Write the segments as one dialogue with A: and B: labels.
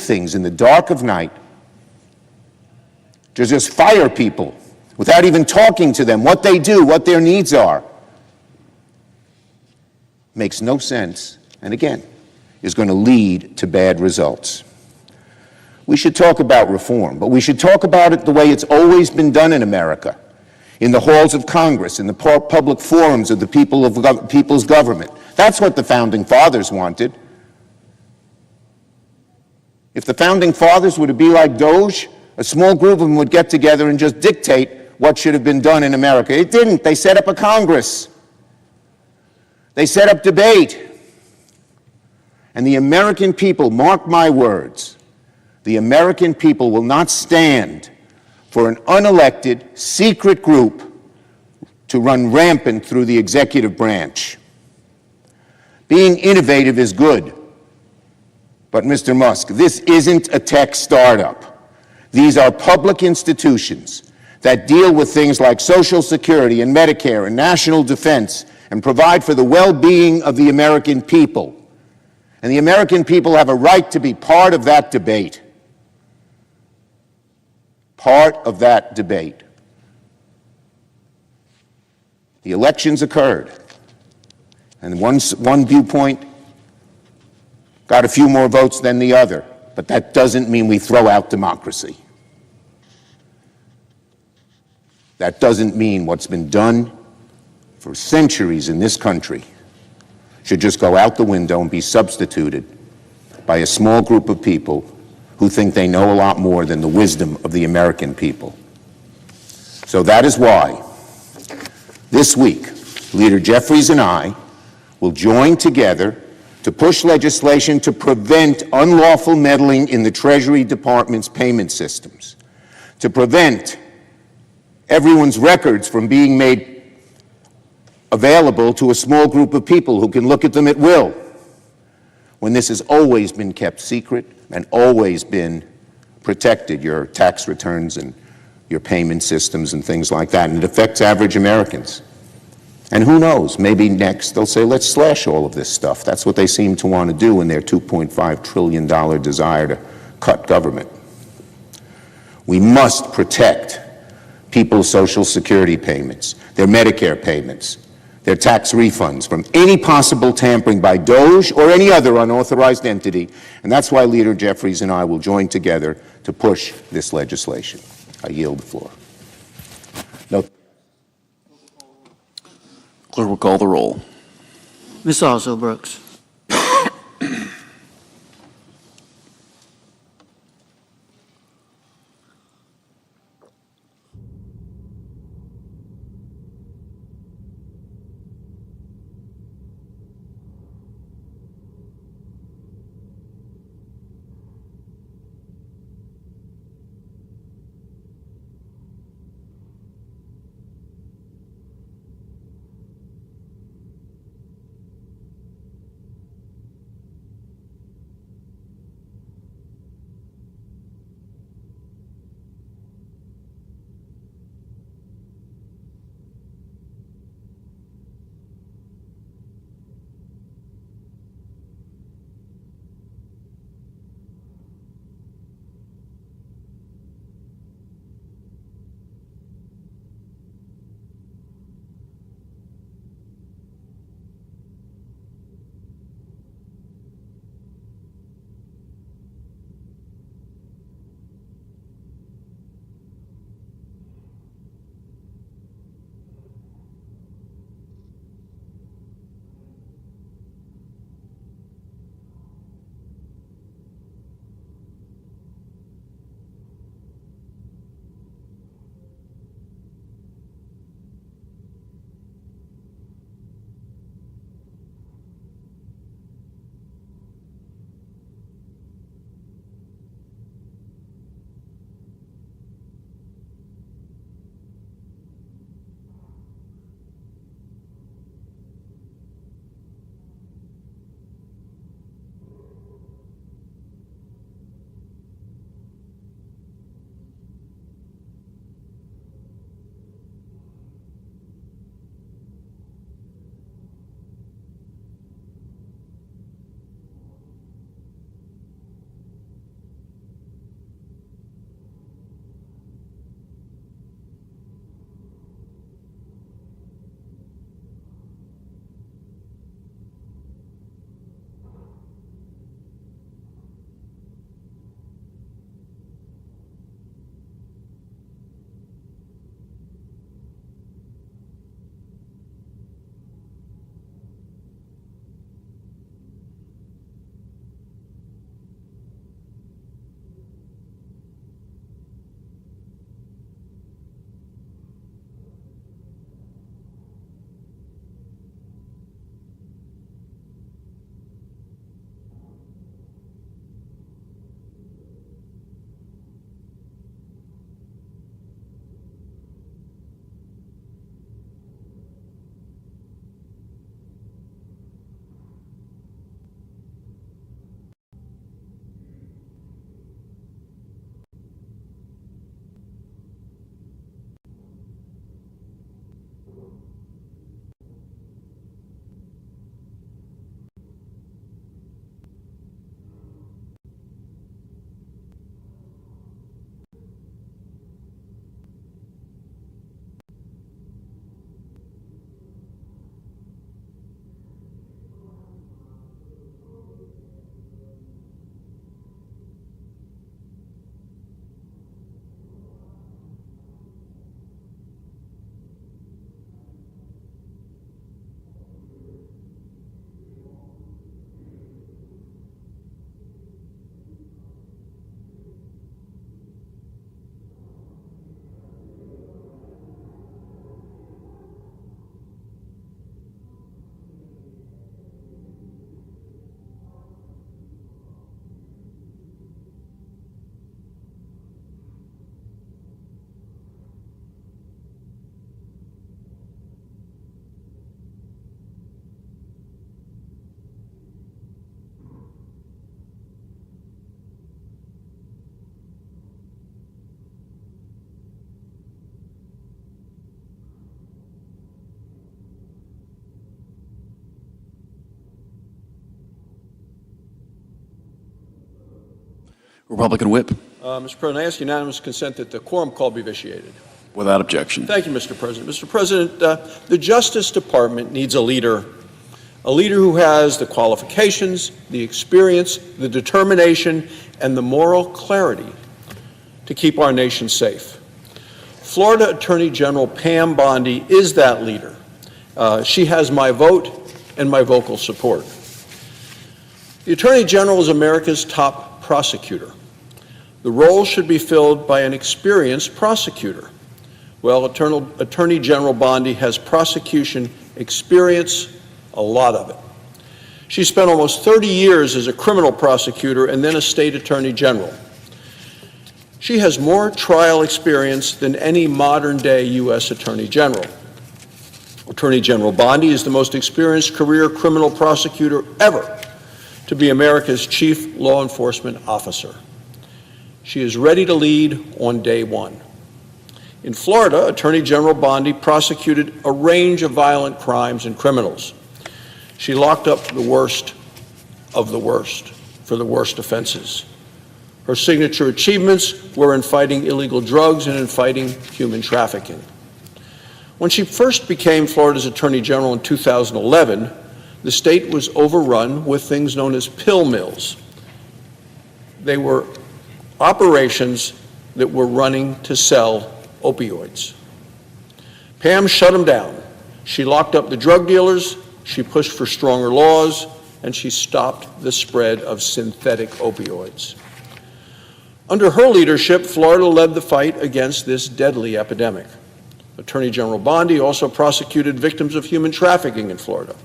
A: things in the dark of night, to just fire people without even talking to them, what they do, what their needs are, makes no sense, and again, is going to lead to bad results. We should talk about reform, but we should talk about it the way it's always been done in America, in the halls of Congress, in the public forums of the people's government. That's what the Founding Fathers wanted. If the Founding Fathers were to be like Doge, a small group of them would get together and just dictate what should have been done in America. It didn't. They set up a Congress. They set up debate. And the American people, mark my words, the American people will not stand for an unelected, secret group to run rampant through the executive branch. Being innovative is good. But, Mr. Musk, this isn't a tech startup. These are public institutions that deal with things like Social Security and Medicare and national defense and provide for the well-being of the American people. And the American people have a right to be part of that debate. Part of that debate. The elections occurred, and one viewpoint got a few more votes than the other, but that doesn't mean we throw out democracy. That doesn't mean what's been done for centuries in this country should just go out the window and be substituted by a small group of people who think they know a lot more than the wisdom of the American people. So that is why this week, Leader Jeffries and I will join together to push legislation to prevent unlawful meddling in the Treasury Department's payment systems, to prevent everyone's records from being made available to a small group of people who can look at them at will, when this has always been kept secret and always been protected, your tax returns and your payment systems and things like that, and it affects average Americans. And who knows, maybe next they'll say, let's slash all of this stuff. That's what they seem to want to do in their $2.5 trillion desire to cut government. We must protect people's Social Security payments, their Medicare payments, their tax refunds from any possible tampering by Doge or any other unauthorized entity. And that's why Leader Jeffries and I will join together to push this legislation. I yield the floor. No.
B: Clerk will call the roll.
C: Ms. Also Brooks.
B: Republican whip.
D: Mr. President, I ask unanimous consent that the quorum call be vitiated.
B: Without objection.
D: Thank you, Mr. President. Mr. President, the Justice Department needs a leader who has the qualifications, the experience, the determination, and the moral clarity to keep our nation safe. Florida Attorney General Pam Bondi is that leader. She has my vote and my vocal support. The Attorney General is America's top prosecutor. The role should be filled by an experienced prosecutor. Well, Attorney General Bondi has prosecution experience, a lot of it. She spent almost 30 years as a criminal prosecutor and then a state attorney general. She has more trial experience than any modern-day U.S. Attorney General. Attorney General Bondi is the most experienced career criminal prosecutor ever to be America's chief law enforcement officer. She is ready to lead on day one. In Florida, Attorney General Bondi prosecuted a range of violent crimes and criminals. She locked up the worst of the worst for the worst offenses. Her signature achievements were in fighting illegal drugs and in fighting human trafficking. When she first became Florida's Attorney General in 2011, the state was overrun with things known as pill mills. They were operations that were running to sell opioids. Pam shut them down. She locked up the drug dealers, she pushed for stronger laws, and she stopped the spread of synthetic opioids. Under her leadership, Florida led the fight against this deadly epidemic. Attorney General Bondi also prosecuted victims of human trafficking in Florida.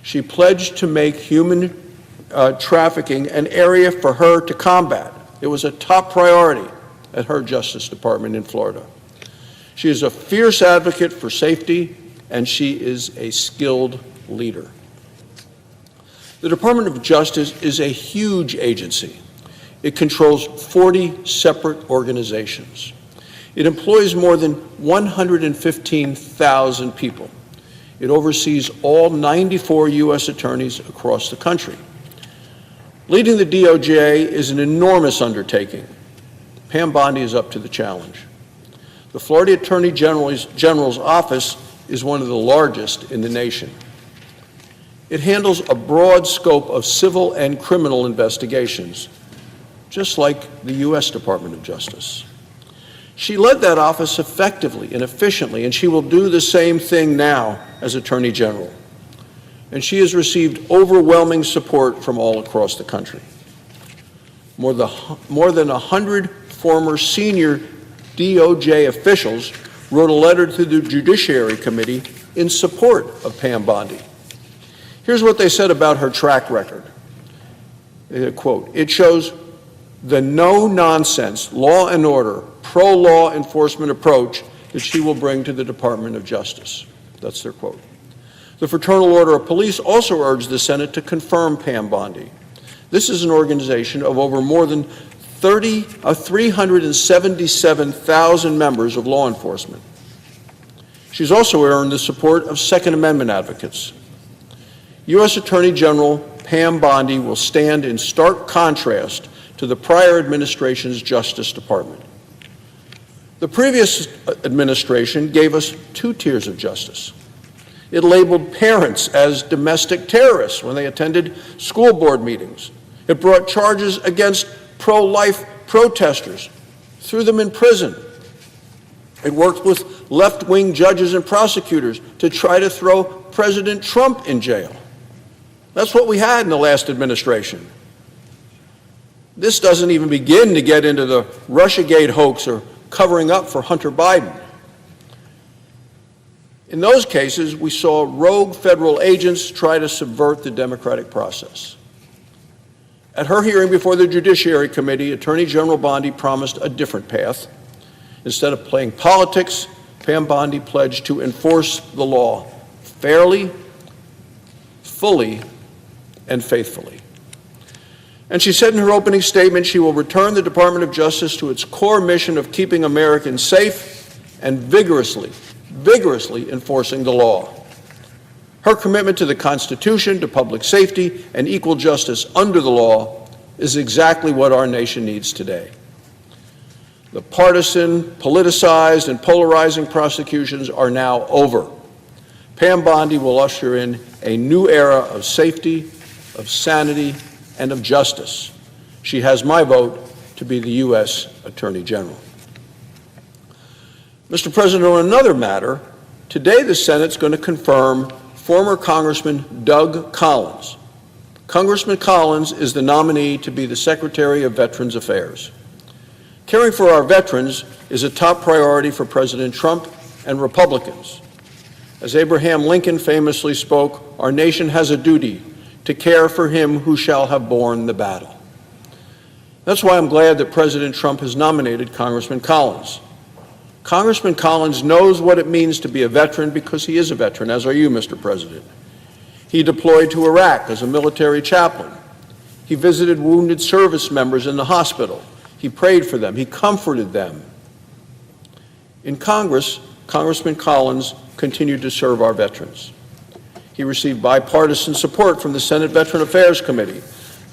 D: She pledged to make human trafficking an area for her to combat. It was a top priority at her Justice Department in Florida. She is a fierce advocate for safety, and she is a skilled leader. The Department of Justice is a huge agency. It controls 40 separate organizations. It employs more than 115,000 people. It oversees all 94 U.S. attorneys across the country. Leading the DOJ is an enormous undertaking. Pam Bondi is up to the challenge. The Florida Attorney General's office is one of the largest in the nation. It handles a broad scope of civil and criminal investigations, just like the U.S. Department of Justice. She led that office effectively and efficiently, and she will do the same thing now as Attorney General. And she has received overwhelming support from all across the country. More than 100 former senior DOJ officials wrote a letter to the Judiciary Committee in support of Pam Bondi. Here's what they said about her track record. Quote, "It shows the no-nonsense, law and order, pro-law enforcement approach that she will bring to the Department of Justice." That's their quote. The Fraternal Order of Police also urged the Senate to confirm Pam Bondi. This is an organization of over more than 377,000 members of law enforcement. She's also earned the support of Second Amendment advocates. U.S. Attorney General Pam Bondi will stand in stark contrast to the prior administration's Justice Department. The previous administration gave us 2 tiers of justice. It labeled parents as domestic terrorists when they attended school board meetings. It brought charges against pro-life protesters, threw them in prison. It worked with left-wing judges and prosecutors to try to throw President Trump in jail. That's what we had in the last administration. This doesn't even begin to get into the Russiagate hoax or covering up for Hunter Biden. In those cases, we saw rogue federal agents try to subvert the democratic process. At her hearing before the Judiciary Committee, Attorney General Bondi promised a different path. Instead of playing politics, Pam Bondi pledged to enforce the law fairly, fully, and faithfully. And she said in her opening statement she will return the Department of Justice to its core mission of keeping Americans safe and vigorously enforcing the law. Her commitment to the Constitution, to public safety, and equal justice under the law is exactly what our nation needs today. The partisan, politicized, and polarizing prosecutions are now over. Pam Bondi will usher in a new era of safety, of sanity, and of justice. She has my vote to be the U.S. Attorney General. Mr. President, on another matter, today the Senate's going to confirm former Congressman Doug Collins. Congressman Collins is the nominee to be the Secretary of Veterans Affairs. Caring for our veterans is a top priority for President Trump and Republicans. As Abraham Lincoln famously spoke, our nation has a duty to care for him who shall have borne the battle. That's why I'm glad that President Trump has nominated Congressman Collins. Congressman Collins knows what it means to be a veteran because he is a veteran, as are you, Mr. President. He deployed to Iraq as a military chaplain. He visited wounded service members in the hospital. He prayed for them. He comforted them. In Congress, Congressman Collins continued to serve our veterans. He received bipartisan support from the Senate Veteran Affairs Committee.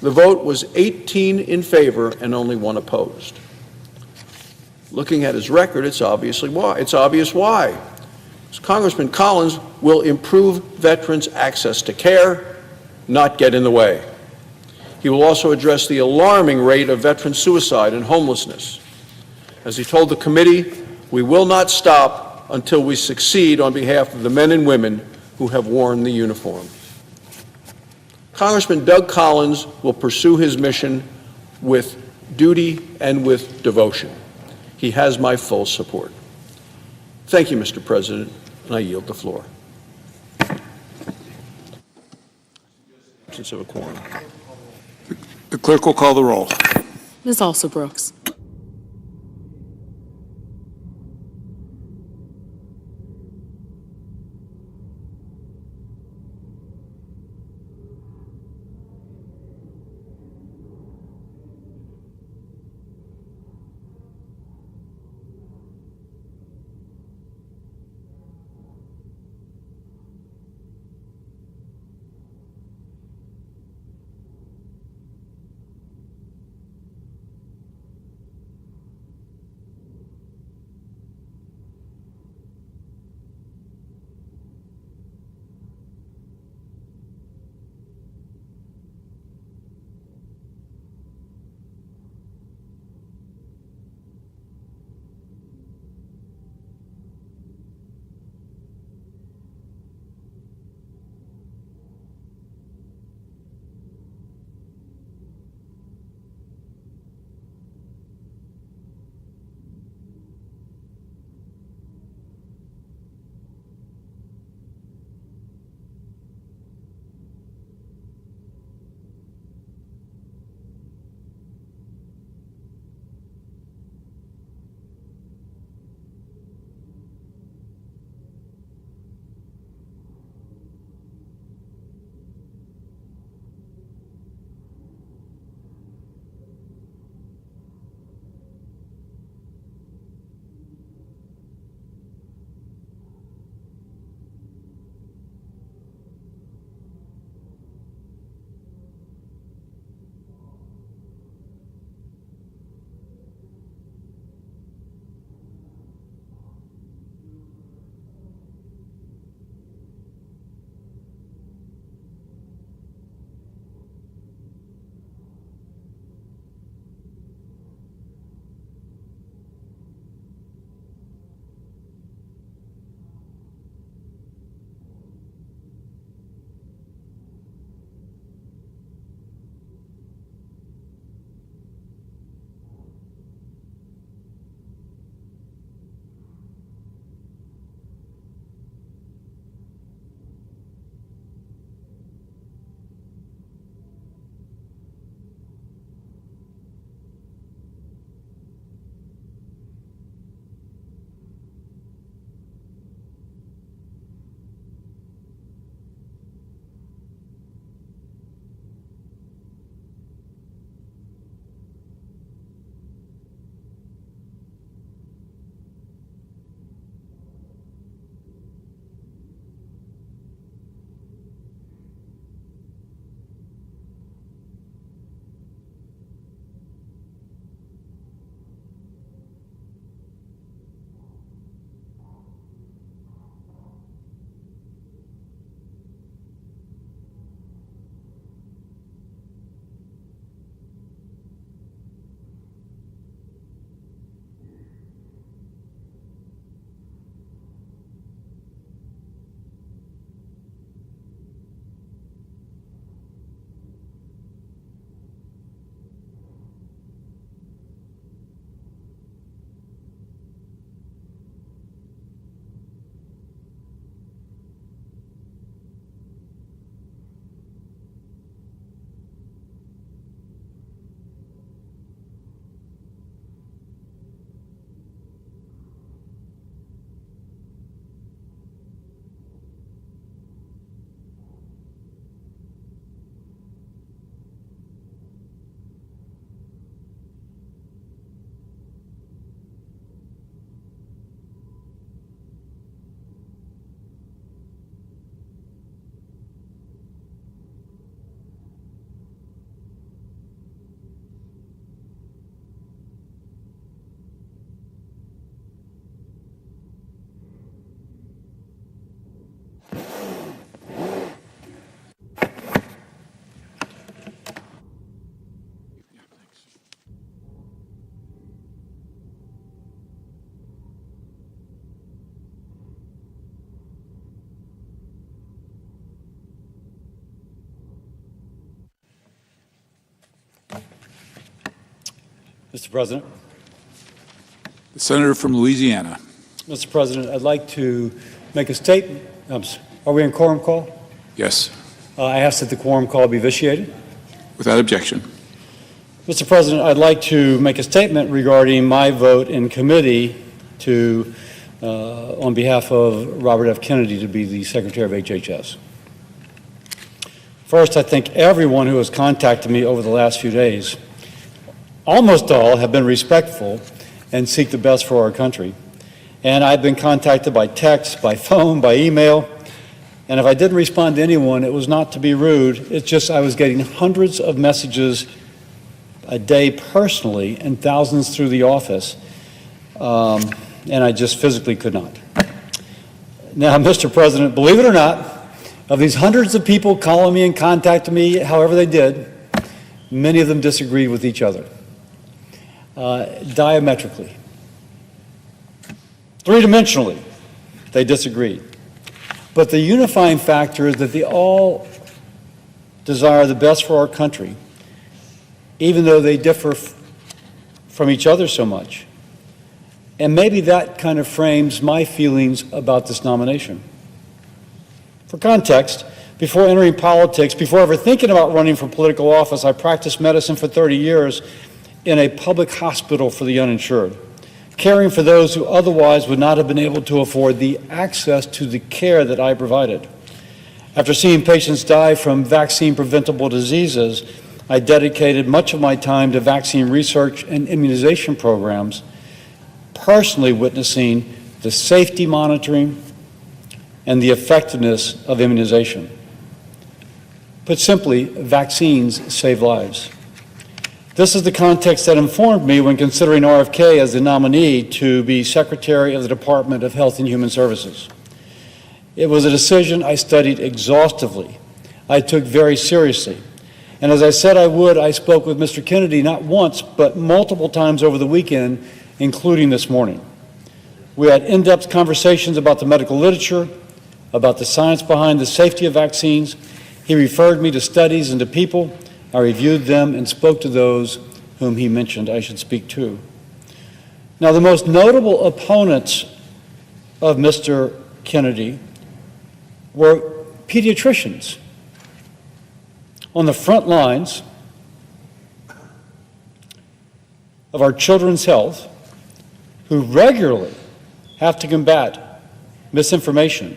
D: The vote was 18 in favor and only 1 opposed. Looking at his record, it's obvious why. Congressman Collins will improve veterans' access to care, not get in the way. He will also address the alarming rate of veteran suicide and homelessness. As he told the committee, we will not stop until we succeed on behalf of the men and women who have worn the uniform. Congressman Doug Collins will pursue his mission with duty and with devotion. He has my full support. Thank you, Mr. President, and I yield the floor. Absence of a quorum.
B: The clerk will call the roll.
E: Ms. Also Brooks.
F: Mr. President.
B: The senator from Louisiana.
F: Mr. President, I'd like to make a statement. Are we in quorum call?
B: Yes,
F: I ask that the quorum call be vitiated.
B: without objection.
F: Mr. President, I'd like to make a statement regarding my vote in committee to, on behalf of Robert F. Kennedy to be the Secretary of HHS. First, I thank everyone who has contacted me over the last few days. Almost all have been respectful and seek the best for our country. And I've been contacted by text, by phone, by email. And if I didn't respond to anyone, it was not to be rude. It's just I was getting hundreds of messages a day personally and thousands through the office. And I just physically could not. Now, Mr. President, believe it or not, of these hundreds of people calling me and contacting me, however they did, many of them disagreed with each other, diametrically. Three-dimensionally, they disagreed. But the unifying factor is that they all desire the best for our country, even though they differ from each other so much. And maybe that kind of frames my feelings about this nomination. For context, before entering politics, before ever thinking about running for political office, I practiced medicine for 30 years in a public hospital for the uninsured, caring for those who otherwise would not have been able to afford the access to the care that I provided. After seeing patients die from vaccine-preventable diseases, I dedicated much of my time to vaccine research and immunization programs, personally witnessing the safety monitoring and the effectiveness of immunization. Put simply, vaccines save lives. This is the context that informed me when considering RFK as the nominee to be Secretary of the Department of Health and Human Services. It was a decision I studied exhaustively, I took very seriously. And as I said I would, I spoke with Mr. Kennedy not once, but multiple times over the weekend, including this morning. We had in-depth conversations about the medical literature, about the science behind the safety of vaccines. He referred me to studies and to people. I reviewed them and spoke to those whom he mentioned I should speak to. Now, the most notable opponents of Mr. Kennedy were pediatricians on the front lines of our children's health who regularly have to combat misinformation,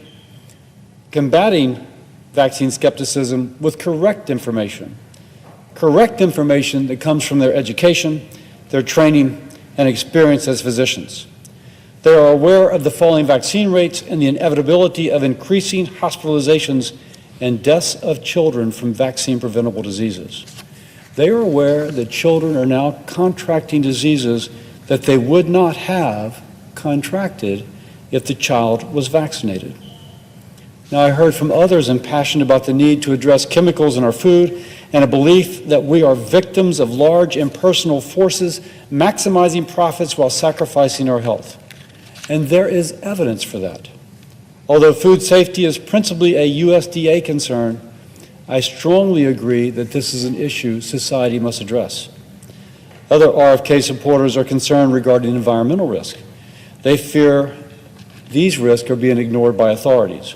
F: combating vaccine skepticism with correct information that comes from their education, their training, and experience as physicians. They are aware of the falling vaccine rates and the inevitability of increasing hospitalizations and deaths of children from vaccine-preventable diseases. They are aware that children are now contracting diseases that they would not have contracted if the child was vaccinated. Now, I heard from others impassioned about the need to address chemicals in our food and a belief that we are victims of large impersonal forces maximizing profits while sacrificing our health. And there is evidence for that. Although food safety is principally a USDA concern, I strongly agree that this is an issue society must address. Other RFK supporters are concerned regarding environmental risk. They fear these risks are being ignored by authorities.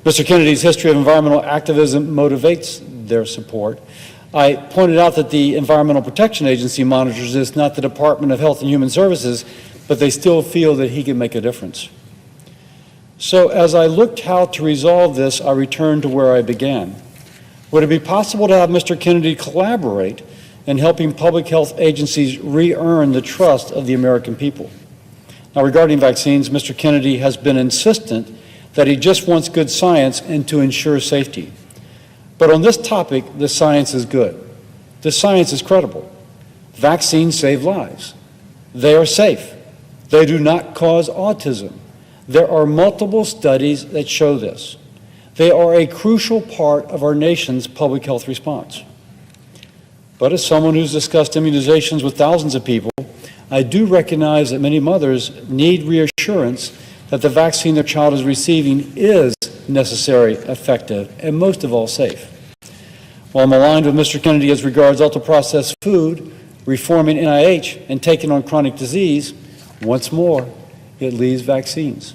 F: Mr. Kennedy's history of environmental activism motivates their support. I pointed out that the Environmental Protection Agency monitors this, not the Department of Health and Human Services, but they still feel that he can make a difference. So as I looked how to resolve this, I returned to where I began. Would it be possible to have Mr. Kennedy collaborate in helping public health agencies re-earn the trust of the American people? Now, regarding vaccines, Mr. Kennedy has been insistent that he just wants good science and to ensure safety. But on this topic, the science is good. The science is credible. Vaccines save lives. They are safe. They do not cause autism. There are multiple studies that show this. They are a crucial part of our nation's public health response. But as someone who's discussed immunizations with thousands of people, I do recognize that many mothers need reassurance that the vaccine their child is receiving is necessary, effective, and most of all safe. While I'm aligned with Mr. Kennedy as regards ultra-processed food, reforming NIH, and taking on chronic disease, once more, it leaves vaccines.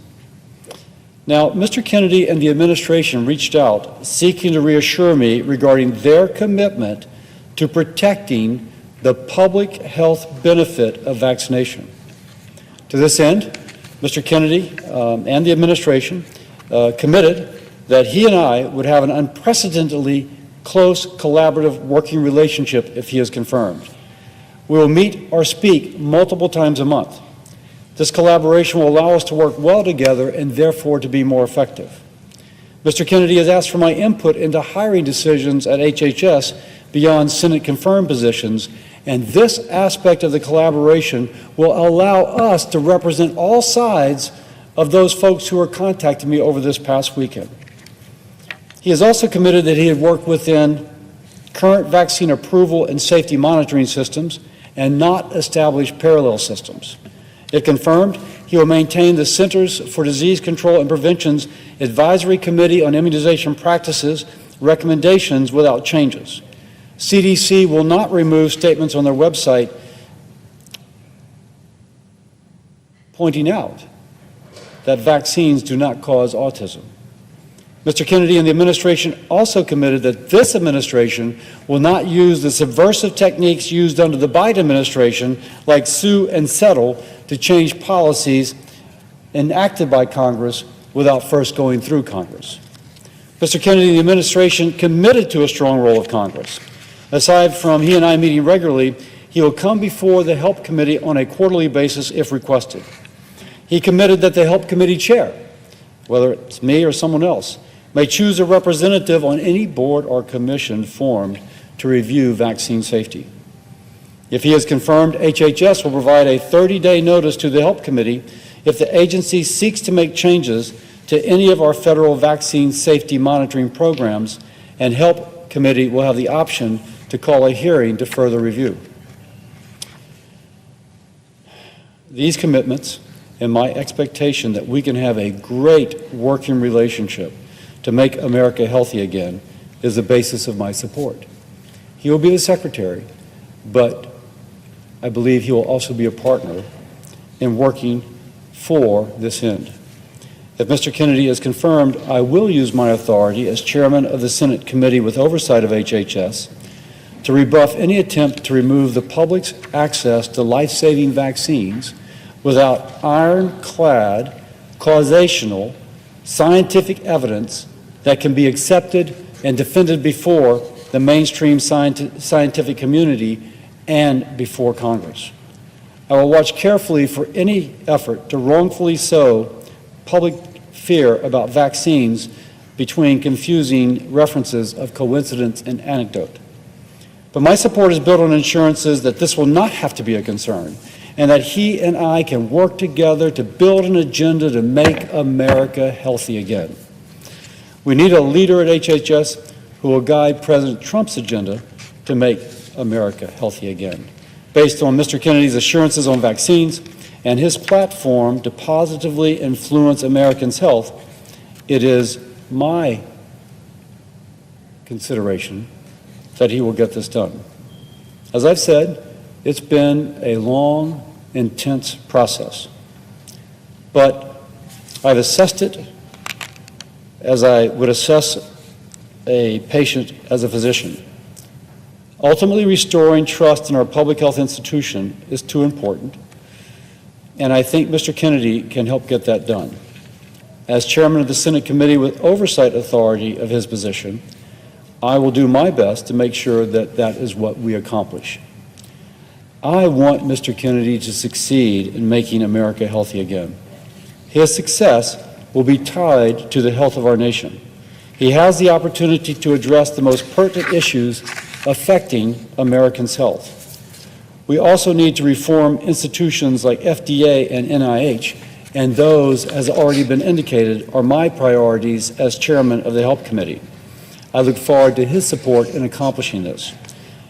F: Now, Mr. Kennedy and the administration reached out seeking to reassure me regarding their commitment to protecting the public health benefit of vaccination. To this end, Mr. Kennedy and the administration committed that he and I would have an unprecedentedly close collaborative working relationship if he is confirmed. We will meet or speak multiple times a month. This collaboration will allow us to work well together and therefore to be more effective. Mr. Kennedy has asked for my input into hiring decisions at HHS beyond Senate-confirmed positions, and this aspect of the collaboration will allow us to represent all sides of those folks who are contacting me over this past weekend. He has also committed that he would work within current vaccine approval and safety monitoring systems and not establish parallel systems. If confirmed, he will maintain the Centers for Disease Control and Prevention's Advisory Committee on Immunization Practices recommendations without changes. CDC will not remove statements on their website pointing out that vaccines do not cause autism. Mr. Kennedy and the administration also committed that this administration will not use the subversive techniques used under the Biden administration, like sue and settle, to change policies enacted by Congress without first going through Congress. Mr. Kennedy and the administration committed to a strong role of Congress. Aside from he and I meeting regularly, he will come before the Help Committee on a quarterly basis if requested. He committed that the Help Committee chair, whether it's me or someone else, may choose a representative on any board or commission formed to review vaccine safety. If he is confirmed, HHS will provide a 30-day notice to the Help Committee if the agency seeks to make changes to any of our federal vaccine safety monitoring programs, and Help Committee will have the option to call a hearing to further review. These commitments and my expectation that we can have a great working relationship to make America healthy again is the basis of my support. He will be the secretary, but I believe he will also be a partner in working for this end. If Mr. Kennedy is confirmed, I will use my authority as chairman of the Senate Committee with oversight of HHS to rebuff any attempt to remove the public's access to life-saving vaccines without ironclad, causational, scientific evidence that can be accepted and defended before the mainstream scientific community and before Congress. I will watch carefully for any effort to wrongfully sow public fear about vaccines between confusing references of coincidence and anecdote. But my support is built on assurances that this will not have to be a concern, and that he and I can work together to build an agenda to make America healthy again. We need a leader at HHS who will guide President Trump's agenda to make America healthy again. Based on Mr. Kennedy's assurances on vaccines and his platform to positively influence Americans' health, it is my consideration that he will get this done. As I've said, it's been a long, intense process, but I've assessed it as I would assess a patient as a physician. Ultimately, restoring trust in our public health institution is too important, and I think Mr. Kennedy can help get that done. As chairman of the Senate Committee with oversight authority of his position, I will do my best to make sure that that is what we accomplish. I want Mr. Kennedy to succeed in making America healthy again. His success will be tied to the health of our nation. He has the opportunity to address the most pertinent issues affecting Americans' health. We also need to reform institutions like FDA and NIH, and those, as already been indicated, are my priorities as chairman of the Help Committee. I look forward to his support in accomplishing this.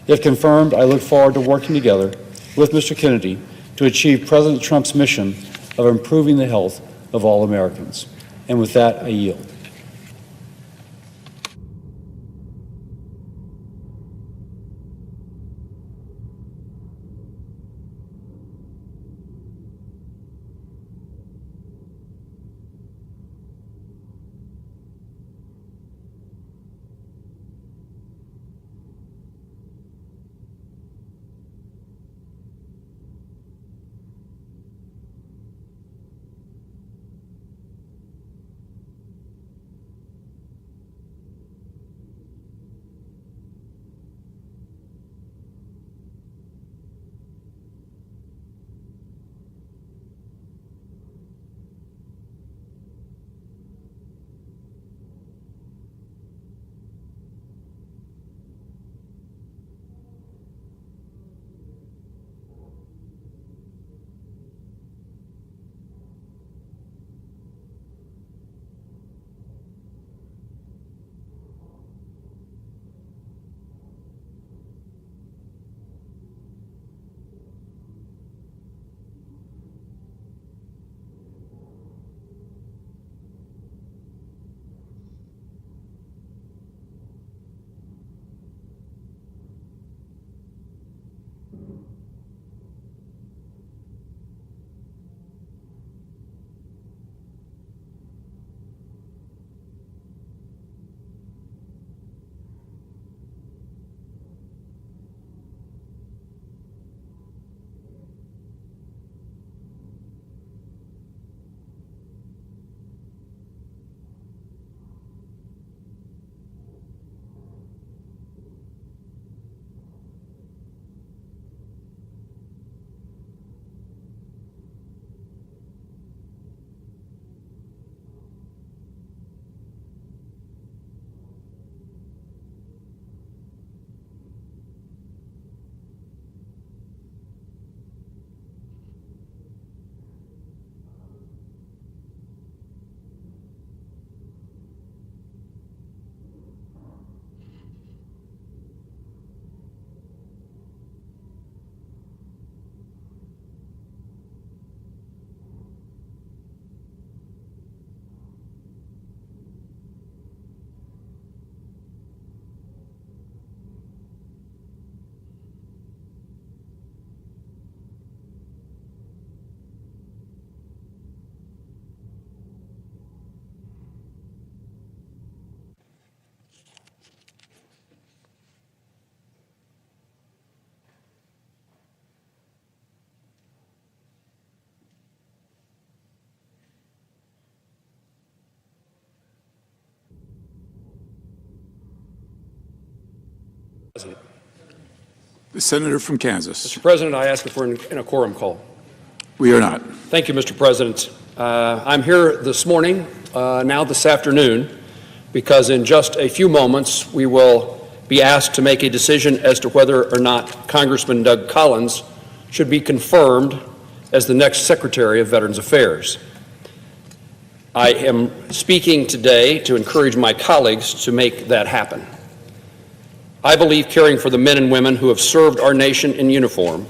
F: If confirmed, I look forward to working together with Mr. Kennedy to achieve President Trump's mission of improving the health of all Americans. And with that, I yield.
G: President.
B: The senator from Kansas.
G: Mr. President, I ask if we're in a quorum call.
B: We are not.
G: Thank you, Mr. President. I'm here this morning, now this afternoon, because in just a few moments we will be asked to make a decision as to whether or not Congressman Doug Collins should be confirmed as the next Secretary of Veterans Affairs. I am speaking today to encourage my colleagues to make that happen. I believe caring for the men and women who have served our nation in uniform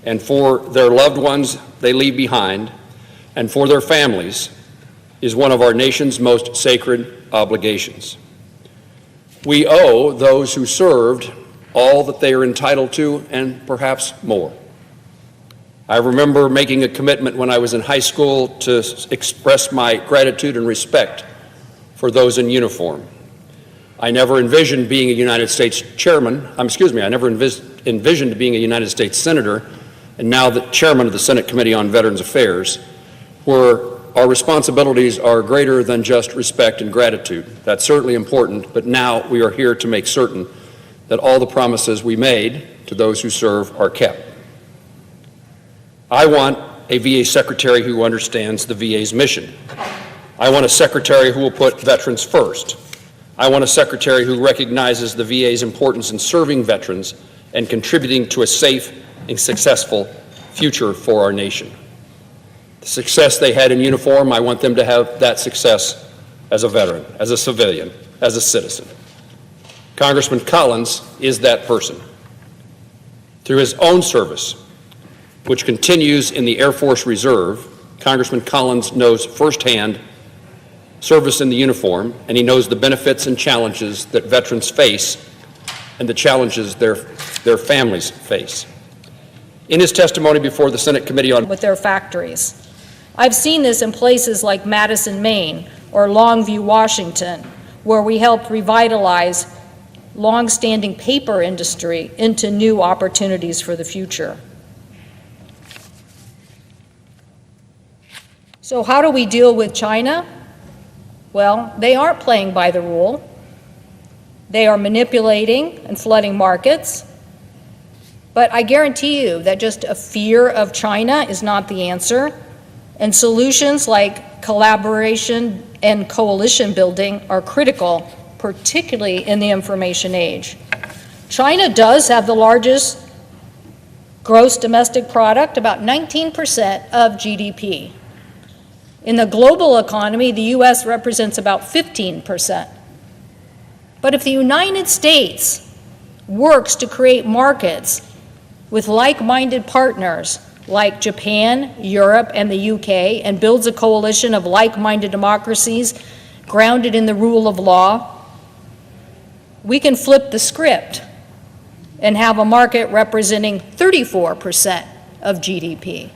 G: and for their loved ones they leave behind and for their families is one of our nation's most sacred obligations. We owe those who served all that they are entitled to and perhaps more. I remember making a commitment when I was in high school to express my gratitude and respect for those in uniform. I never envisioned being a United States chairman, I never envisioned being a United States senator, and now the chairman of the Senate Committee on Veterans Affairs, where our responsibilities are greater than just respect and gratitude. That's certainly important, but now we are here to make certain that all the promises we made to those who serve are kept. I want a VA secretary who understands the VA's mission. I want a secretary who will put veterans first. I want a secretary who recognizes the VA's importance in serving veterans and contributing to a safe and successful future for our nation. The success they had in uniform, I want them to have that success as a veteran, as a civilian, as a citizen. Congressman Collins is that person. Through his own service, which continues in the Air Force Reserve, Congressman Collins knows firsthand service in the uniform, and he knows the benefits and challenges that veterans face and the challenges their families face. In his testimony before the Senate Committee on
H: with their factories. I've seen this in places like Madison, Maine, or Longview, Washington, where we helped revitalize long-standing paper industry into new opportunities for the future. So how do we deal with China? Well, they aren't playing by the rule. They are manipulating and flooding markets. But I guarantee you that just a fear of China is not the answer. And solutions like collaboration and coalition building are critical, particularly in the information age. China does have the largest gross domestic product, about 19% of GDP. In the global economy, the U.S. represents about 15%. But if the United States works to create markets with like-minded partners like Japan, Europe, and the UK, and builds a coalition of like-minded democracies grounded in the rule of law, we can flip the script and have a market representing 34% of GDP.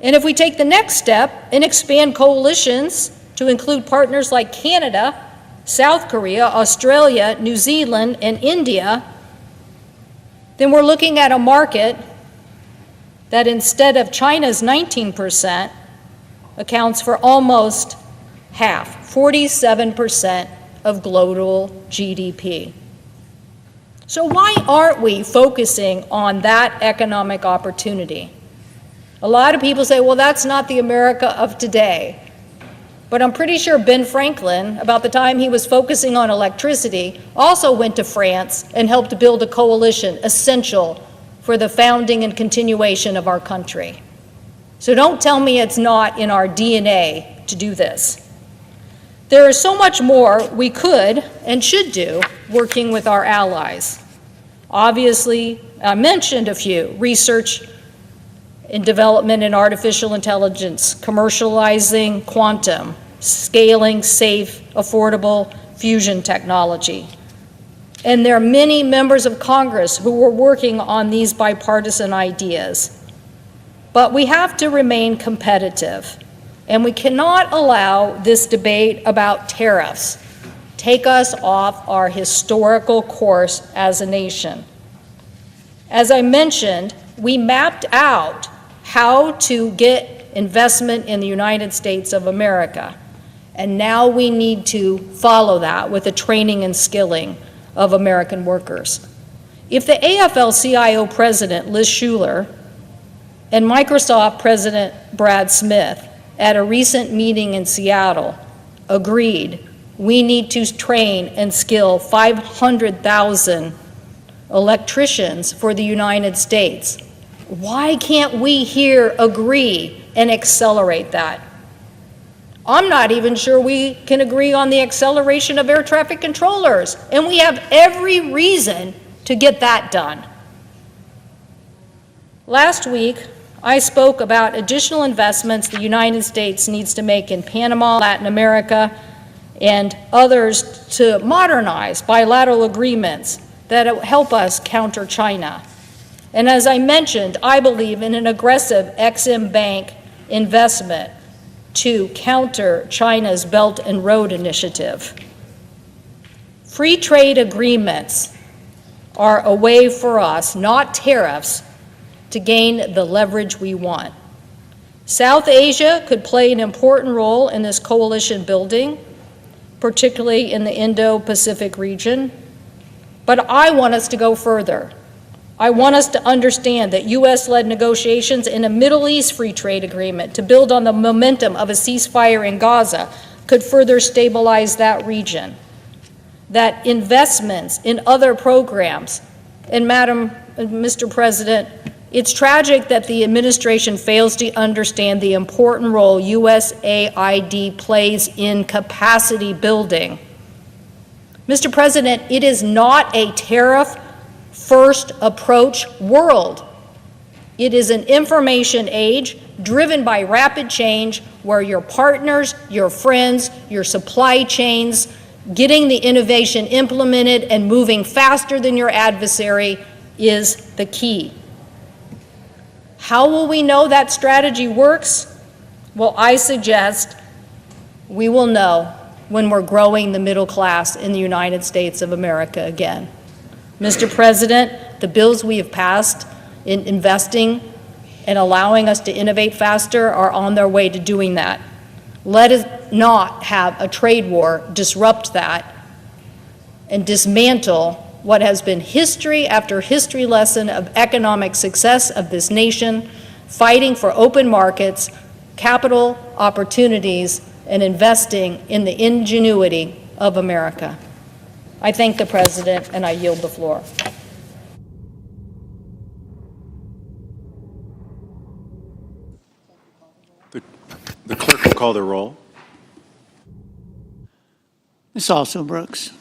H: And if we take the next step and expand coalitions to include partners like Canada, South Korea, Australia, New Zealand, and India, then we're looking at a market that instead of China's 19% accounts for almost half, 47% of global GDP. So why aren't we focusing on that economic opportunity? A lot of people say, well, that's not the America of today. But I'm pretty sure Ben Franklin, about the time he was focusing on electricity, also went to France and helped build a coalition essential for the founding and continuation of our country. So don't tell me it's not in our DNA to do this. There is so much more we could and should do working with our allies. Obviously, I mentioned a few: research and development in artificial intelligence, commercializing quantum, scaling safe, affordable fusion technology. And there are many members of Congress who are working on these bipartisan ideas. But we have to remain competitive, and we cannot allow this debate about tariffs take us off our historical course as a nation. As I mentioned, we mapped out how to get investment in the United States of America. And now we need to follow that with the training and skilling of American workers. If the AFL-CIO president, Liz Schuler, and Microsoft President Brad Smith at a recent meeting in Seattle agreed we need to train and skill 500,000 electricians for the United States, why can't we here agree and accelerate that? I'm not even sure we can agree on the acceleration of air traffic controllers, and we have every reason to get that done. Last week, I spoke about additional investments the United States needs to make in Panama, Latin America, and others to modernize bilateral agreements that help us counter China. And as I mentioned, I believe in an aggressive Exim Bank investment to counter China's Belt and Road Initiative. Free trade agreements are a way for us, not tariffs, to gain the leverage we want. South Asia could play an important role in this coalition building, particularly in the Indo-Pacific region. But I want us to go further. I want us to understand that U.S.-led negotiations in a Middle East free trade agreement to build on the momentum of a ceasefire in Gaza could further stabilize that region. That investments in other programs, and Mr. President, it's tragic that the administration fails to understand the important role USAID plays in capacity building. Mr. President, it is not a tariff-first approach world. It is an information age driven by rapid change where your partners, your friends, your supply chains, getting the innovation implemented and moving faster than your adversary is the key. How will we know that strategy works? Well, I suggest we will know when we're growing the middle class in the United States of America again. Mr. President, the bills we have passed in investing and allowing us to innovate faster are on their way to doing that. Let us not have a trade war disrupt that and dismantle what has been history after history lesson of economic success of this nation, fighting for open markets, capital opportunities, and investing in the ingenuity of America. I thank the President, and I yield the floor.
I: The clerk will call the roll.
C: Ms. Also Brooks.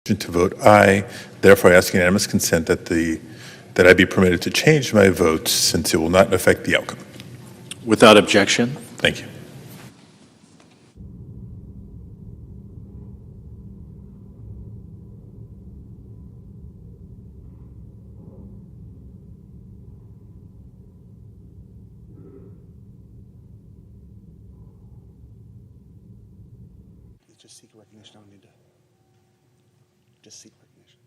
J: To vote aye, therefore I ask unanimous consent that I be permitted to change my vote since it will not affect the outcome.
I: Without objection.
J: Thank you.
K: Just seek recognition. I don't need to. Just seek recognition.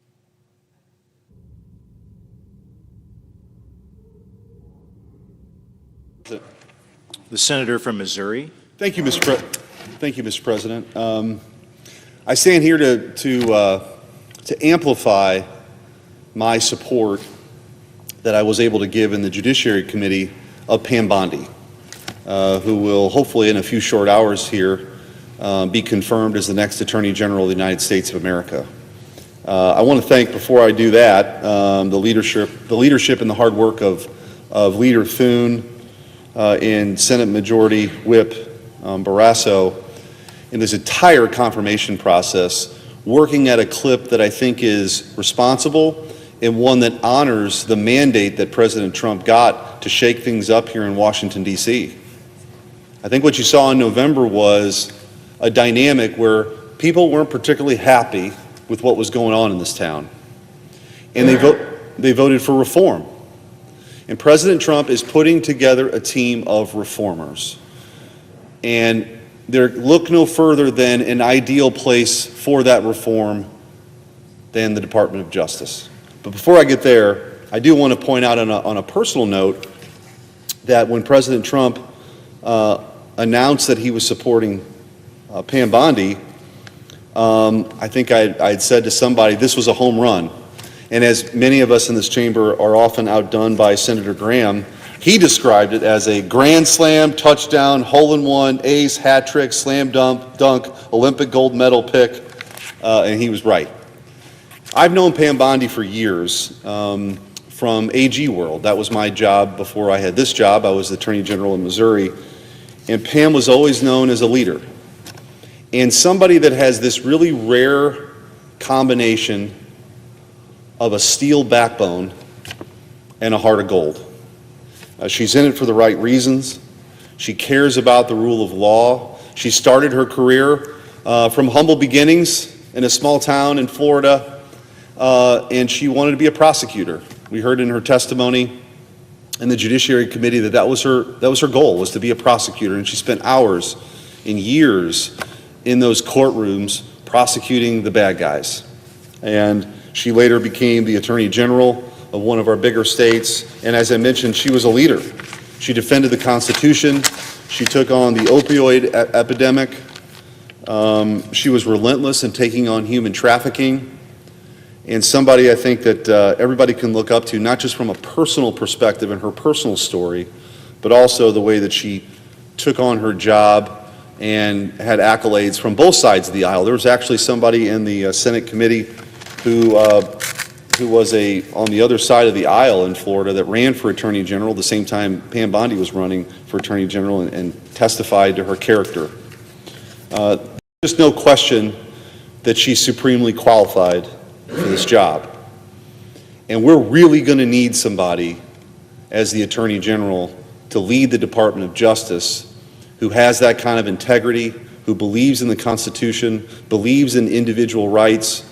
I: The senator from Missouri.
K: Thank you, Mr. President. I stand here to amplify my support that I was able to give in the Judiciary Committee of Pam Bondi, who will hopefully in a few short hours here be confirmed as the next Attorney General of the United States of America. I want to thank, before I do that, the leadership and the hard work of Leader Thune and Senate Majority Whip Barrasso in this entire confirmation process, working at a clip that I think is responsible and one that honors the mandate that President Trump got to shake things up here in Washington, D.C. I think what you saw in November was a dynamic where people weren't particularly happy with what was going on in this town. And they voted for reform. And President Trump is putting together a team of reformers. And look no further than an ideal place for that reform than the Department of Justice. But before I get there, I do want to point out on a personal note that when President Trump announced that he was supporting Pam Bondi, I think I'd said to somebody, this was a home run. And as many of us in this chamber are often outdone by Senator Graham, he described it as a grand slam, touchdown, hole-in-one, ace, hat trick, slam dunk, Olympic gold medal pick, and he was right. I've known Pam Bondi for years from AG World. That was my job before I had this job. I was the Attorney General in Missouri. And Pam was always known as a leader and somebody that has this really rare combination of a steel backbone and a heart of gold. She's in it for the right reasons. She cares about the rule of law. She started her career from humble beginnings in a small town in Florida, and she wanted to be a prosecutor. We heard in her testimony in the Judiciary Committee that was her goal, was to be a prosecutor, and she spent hours and years in those courtrooms prosecuting the bad guys. And she later became the Attorney General of one of our bigger states, and as I mentioned, she was a leader. She defended the Constitution. She took on the opioid epidemic. She was relentless in taking on human trafficking, and somebody I think that everybody can look up to, not just from a personal perspective and her personal story, but also the way that she took on her job and had accolades from both sides of the aisle. There was actually somebody in the Senate committee who was on the other side of the aisle in Florida that ran for Attorney General the same time Pam Bondi was running for Attorney General and testified to her character. There's no question that she's supremely qualified for this job. And we're really going to need somebody as the Attorney General to lead the Department of Justice who has that kind of integrity, who believes in the Constitution, believes in individual rights,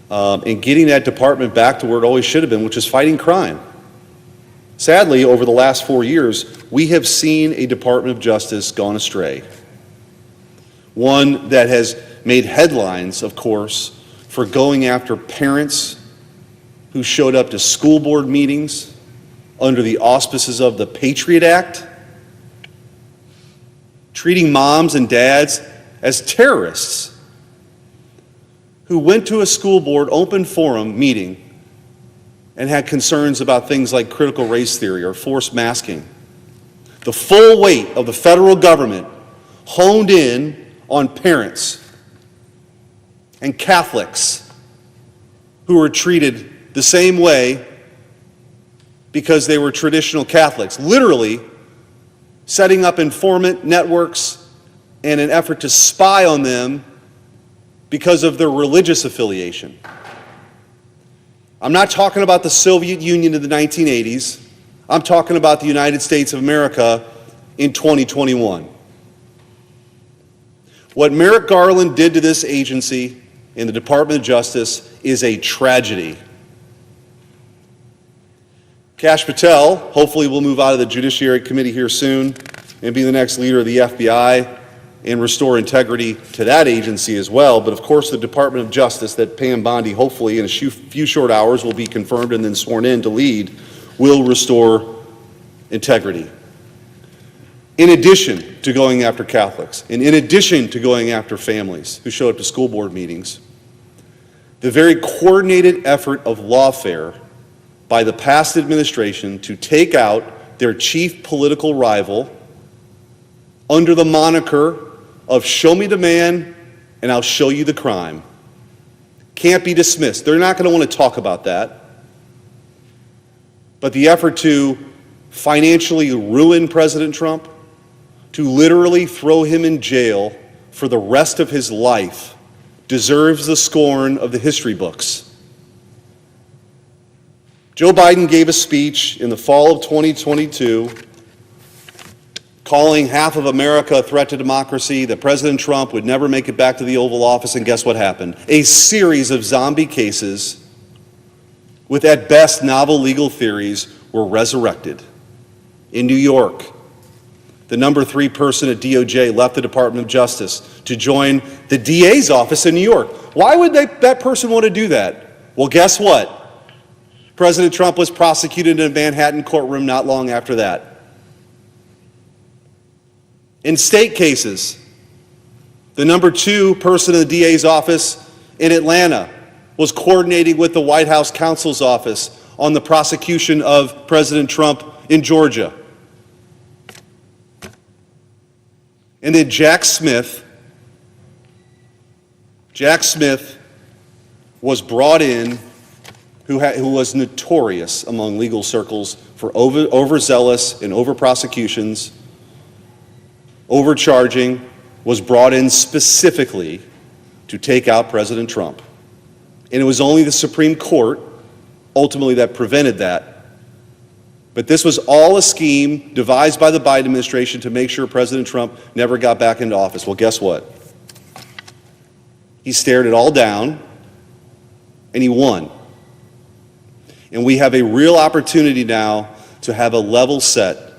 K: and getting that department back to where it always should have been, which is fighting crime. Sadly, over the last 4 years, we have seen a Department of Justice gone astray. One that has made headlines, of course, for going after parents who showed up to school board meetings under the auspices of the Patriot Act, treating moms and dads as terrorists, who went to a school board open forum meeting and had concerns about things like critical race theory or forced masking. The full weight of the federal government honed in on parents and Catholics who were treated the same way because they were traditional Catholics, literally setting up informant networks in an effort to spy on them because of their religious affiliation. I'm not talking about the Soviet Union in the 1980s. I'm talking about the United States of America in 2021. What Merrick Garland did to this agency in the Department of Justice is a tragedy. Kash Patel hopefully will move out of the Judiciary Committee here soon and be the next leader of the FBI and restore integrity to that agency as well. But of course, the Department of Justice that Pam Bondi hopefully in a few short hours will be confirmed and then sworn in to lead will restore integrity. In addition to going after Catholics, and in addition to going after families who show up to school board meetings, the very coordinated effort of lawfare by the past administration to take out their chief political rival under the moniker of show me the man and I'll show you the crime can't be dismissed. They're not going to want to talk about that. But the effort to financially ruin President Trump, to literally throw him in jail for the rest of his life, deserves the scorn of the history books. Joe Biden gave a speech in the fall of 2022 calling half of America a threat to democracy, that President Trump would never make it back to the Oval Office, and guess what happened? A series of zombie cases with at best novel legal theories were resurrected. In New York, the number 3 person at DOJ left the Department of Justice to join the DA's office in New York. Why would that person want to do that? Well, guess what? President Trump was prosecuted in a Manhattan courtroom not long after that. In state cases, the number 2 person in the DA's office in Atlanta was coordinating with the White House counsel's office on the prosecution of President Trump in Georgia. And then Jack Smith was brought in, who was notorious among legal circles for overzealous and over prosecutions, overcharging, was brought in specifically to take out President Trump. And it was only the Supreme Court ultimately that prevented that. But this was all a scheme devised by the Biden administration to make sure President Trump never got back into office. Well, guess what? He stared it all down, and he won. And we have a real opportunity now to have a level set.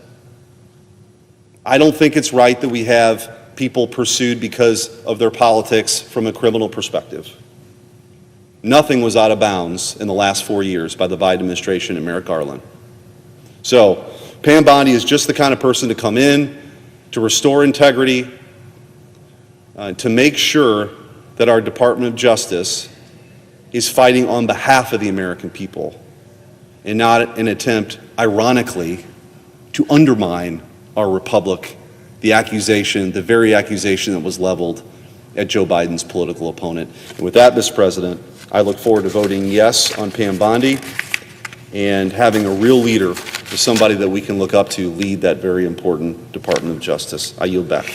K: I don't think it's right that we have people pursued because of their politics from a criminal perspective. Nothing was out of bounds in the last 4 years by the Biden administration and Merrick Garland. So Pam Bondi is just the kind of person to come in, to restore integrity, to make sure that our Department of Justice is fighting on behalf of the American people and not an attempt, ironically, to undermine our republic, the very accusation that was leveled at Joe Biden's political opponent. And with that, Mr. President, I look forward to voting yes on Pam Bondi and having a real leader, somebody that we can look up to, lead that very important Department of Justice. I yield back.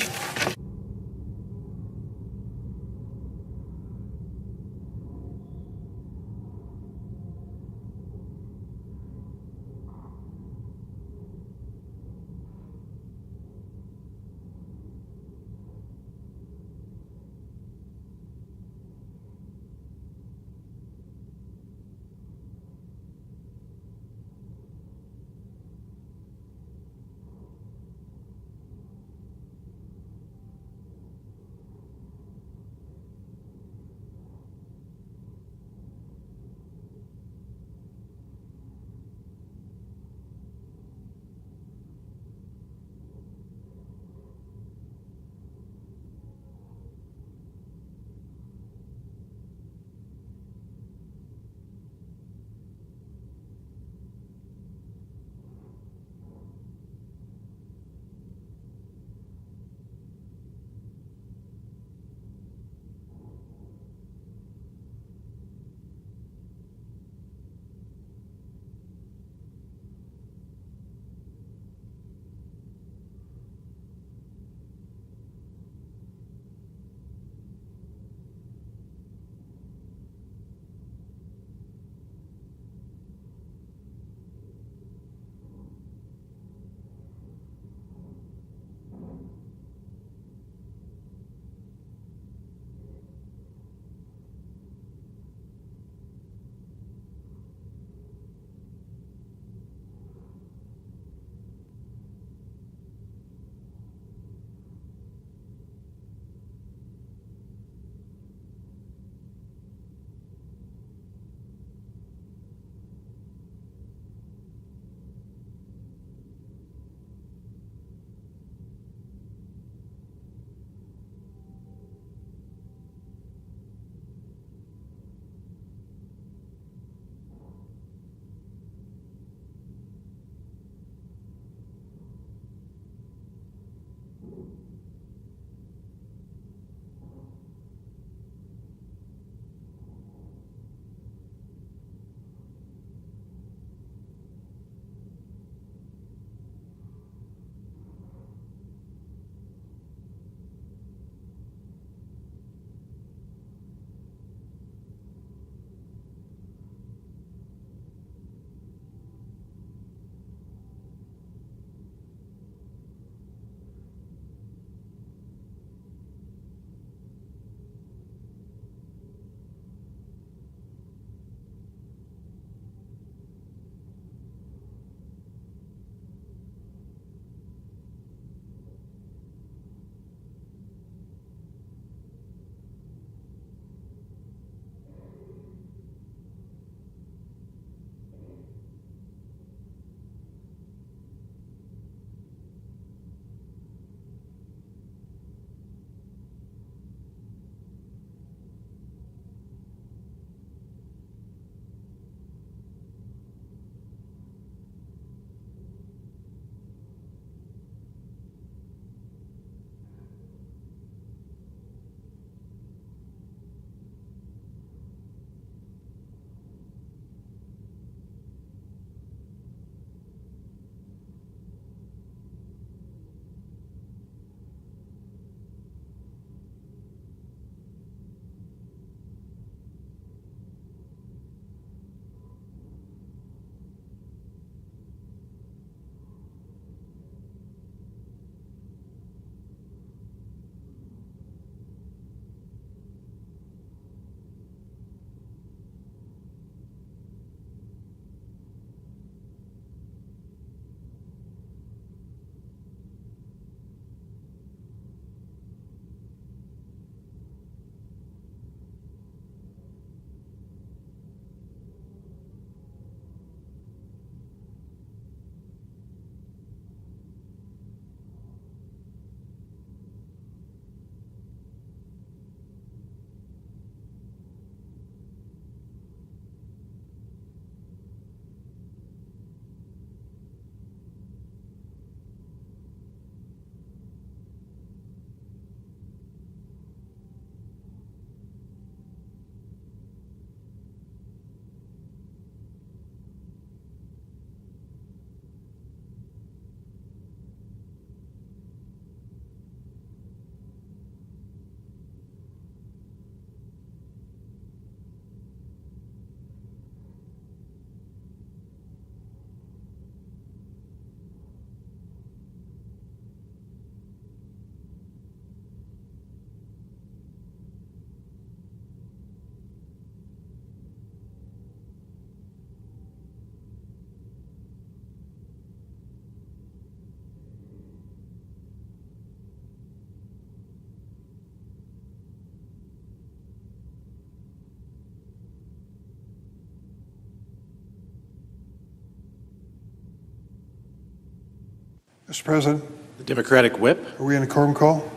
L: Mr. President,
I: The Democratic Whip?
L: are we in a quorum call?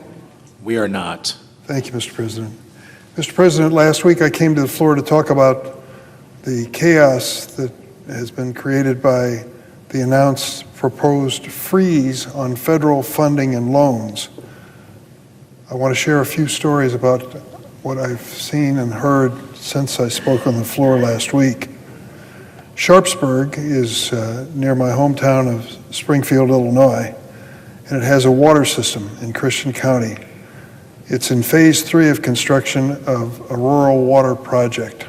I: We are not.
L: Thank you, Mr. President. Mr. President, last week I came to the floor to talk about the chaos that has been created by the announced proposed freeze on federal funding and loans. I want to share a few stories about what I've seen and heard since I spoke on the floor last week. Sharpsburg is near my hometown of Springfield, Illinois, and it has a water system in Christian County. It's in phase 3 of construction of a rural water project.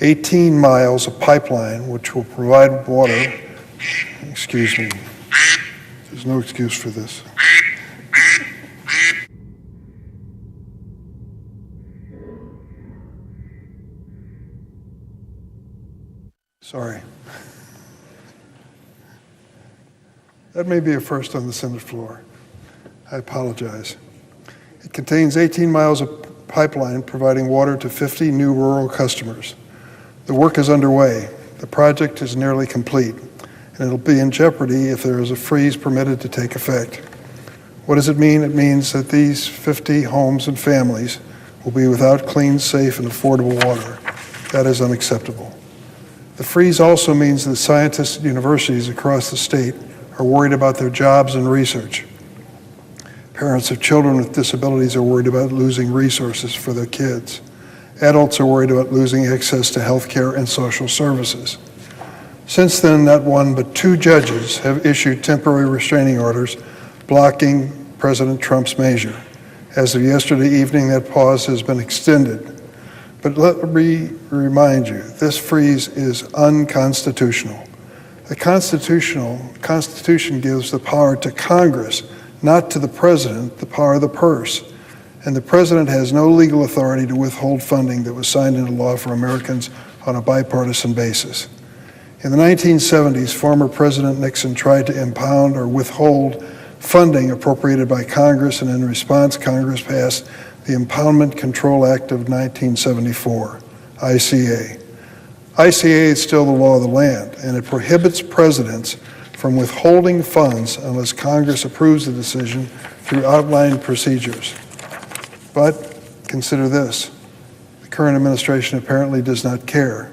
L: 18 miles of pipeline which will provide water. Excuse me. There's no excuse for this. Sorry. That may be a first on the Senate floor. I apologize. It contains 18 miles of pipeline providing water to 50 new rural customers. The work is underway. The project is nearly complete, and it'll be in jeopardy if there is a freeze permitted to take effect. What does it mean? It means that these 50 homes and families will be without clean, safe, and affordable water. That is unacceptable. The freeze also means that scientists at universities across the state are worried about their jobs and research. Parents of children with disabilities are worried about losing resources for their kids. Adults are worried about losing access to health care and social services. Since then, not one but 2 judges have issued temporary restraining orders blocking President Trump's measure. As of yesterday evening, that pause has been extended. But let me remind you, this freeze is unconstitutional. The Constitution gives the power to Congress, not to the President, the power of the purse. And the President has no legal authority to withhold funding that was signed into law for Americans on a bipartisan basis. In the 1970s, former President Nixon tried to impound or withhold funding appropriated by Congress, and in response, Congress passed the Impoundment Control Act of 1974, ICA. ICA is still the law of the land, and it prohibits presidents from withholding funds unless Congress approves the decision through outlined procedures. But consider this, the current administration apparently does not care.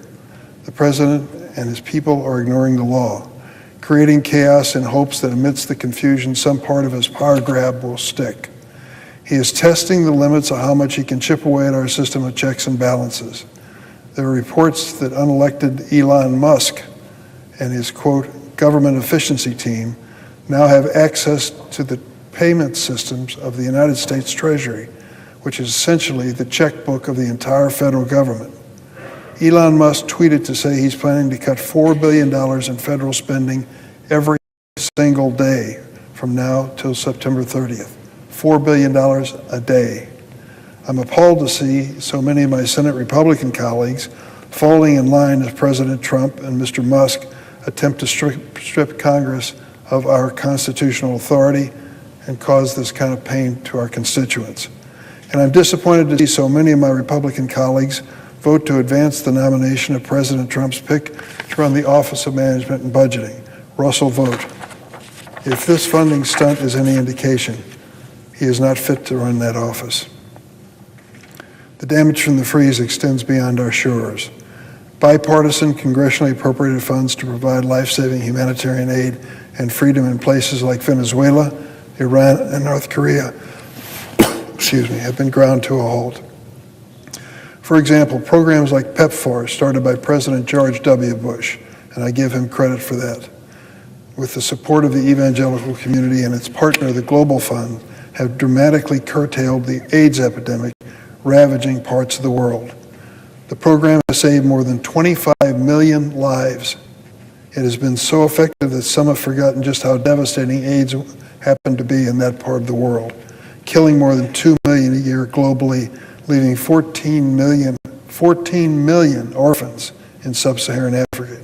L: The president and his people are ignoring the law, creating chaos in hopes that amidst the confusion, some part of his power grab will stick. He is testing the limits of how much he can chip away at our system of checks and balances. There are reports that unelected Elon Musk and his, quote, government efficiency team now have access to the payment systems of the United States Treasury, which is essentially the checkbook of the entire federal government. Elon Musk tweeted to say he's planning to cut $4 billion in federal spending every single day from now till September 30th. $4 billion a day. I'm appalled to see so many of my Senate Republican colleagues falling in line as President Trump and Mr. Musk attempt to strip Congress of our constitutional authority and cause this kind of pain to our constituents. And I'm disappointed to see so many of my Republican colleagues vote to advance the nomination of President Trump's pick to run the Office of Management and Budgeting, Russell Vogt. If this funding stunt is any indication, he is not fit to run that office. The damage from the freeze extends beyond our shores. Bipartisan, congressionally appropriated funds to provide life-saving humanitarian aid and freedom in places like Venezuela, Iran, and North Korea have been ground to a halt. For example, programs like PEPFAR, started by President George W. Bush, and I give him credit for that, with the support of the evangelical community and its partner, the Global Fund, have dramatically curtailed the AIDS epidemic ravaging parts of the world. The program has saved more than 25 million lives. It has been so effective that some have forgotten just how devastating AIDS happened to be in that part of the world, killing more than 2 million a year globally, leaving 14 million orphans in sub-Saharan Africa.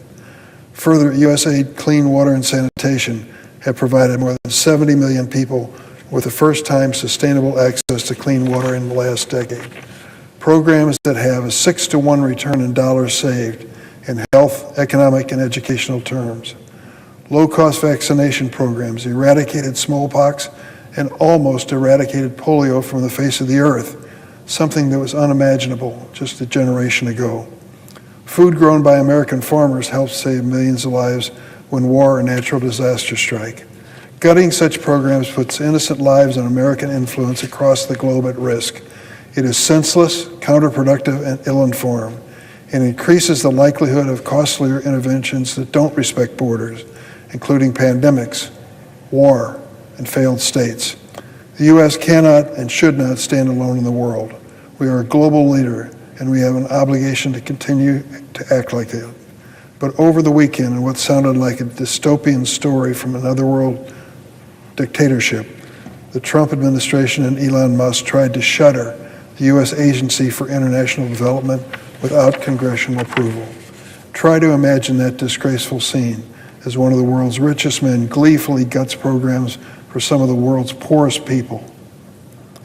L: Further, USAID Clean Water and Sanitation have provided more than 70 million people with the first time sustainable access to clean water in the last decade. Programs that have a 6-to-1 return in dollars saved in health, economic, and educational terms. low-cost vaccination programs, eradicated smallpox, and almost eradicated polio from the face of the earth, something that was unimaginable just a generation ago. Food grown by American farmers helps save millions of lives when war or natural disaster strike. Gutting such programs puts innocent lives and American influence across the globe at risk. It is senseless, counterproductive, and ill-informed, and increases the likelihood of costlier interventions that don't respect borders, including pandemics, war, and failed states. The U.S. cannot and should not stand alone in the world. We are a global leader, and we have an obligation to continue to act like that. But over the weekend, in what sounded like a dystopian story from another world dictatorship, the Trump administration and Elon Musk tried to shutter the U.S. Agency for International Development without congressional approval. Try to imagine that disgraceful scene as one of the world's richest men gleefully guts programs for some of the world's poorest people.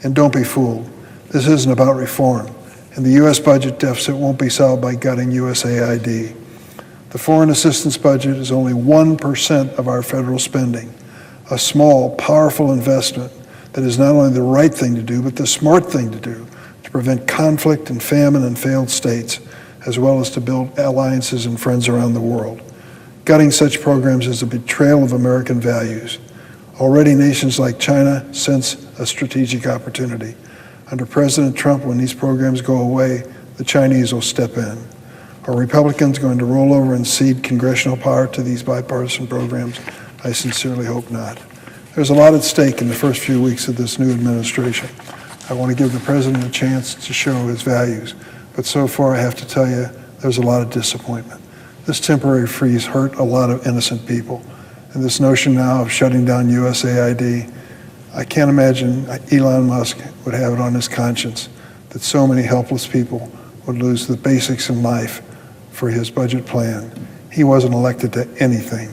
L: And don't be fooled. This isn't about reform, and the U.S. budget deficit won't be solved by gutting USAID. The foreign assistance budget is only 1% of our federal spending, a small, powerful investment that is not only the right thing to do, but the smart thing to do to prevent conflict and famine in failed states, as well as to build alliances and friends around the world. Gutting such programs is a betrayal of American values. Already nations like China sense a strategic opportunity. Under President Trump, when these programs go away, the Chinese will step in. Are Republicans going to roll over and cede congressional power to these bipartisan programs? I sincerely hope not. There's a lot at stake in the first few weeks of this new administration. I want to give the president a chance to show his values, but so far I have to tell you there's a lot of disappointment. This temporary freeze hurt a lot of innocent people, and this notion now of shutting down USAID, I can't imagine Elon Musk would have it on his conscience that so many helpless people would lose the basics in life for his budget plan. He wasn't elected to anything,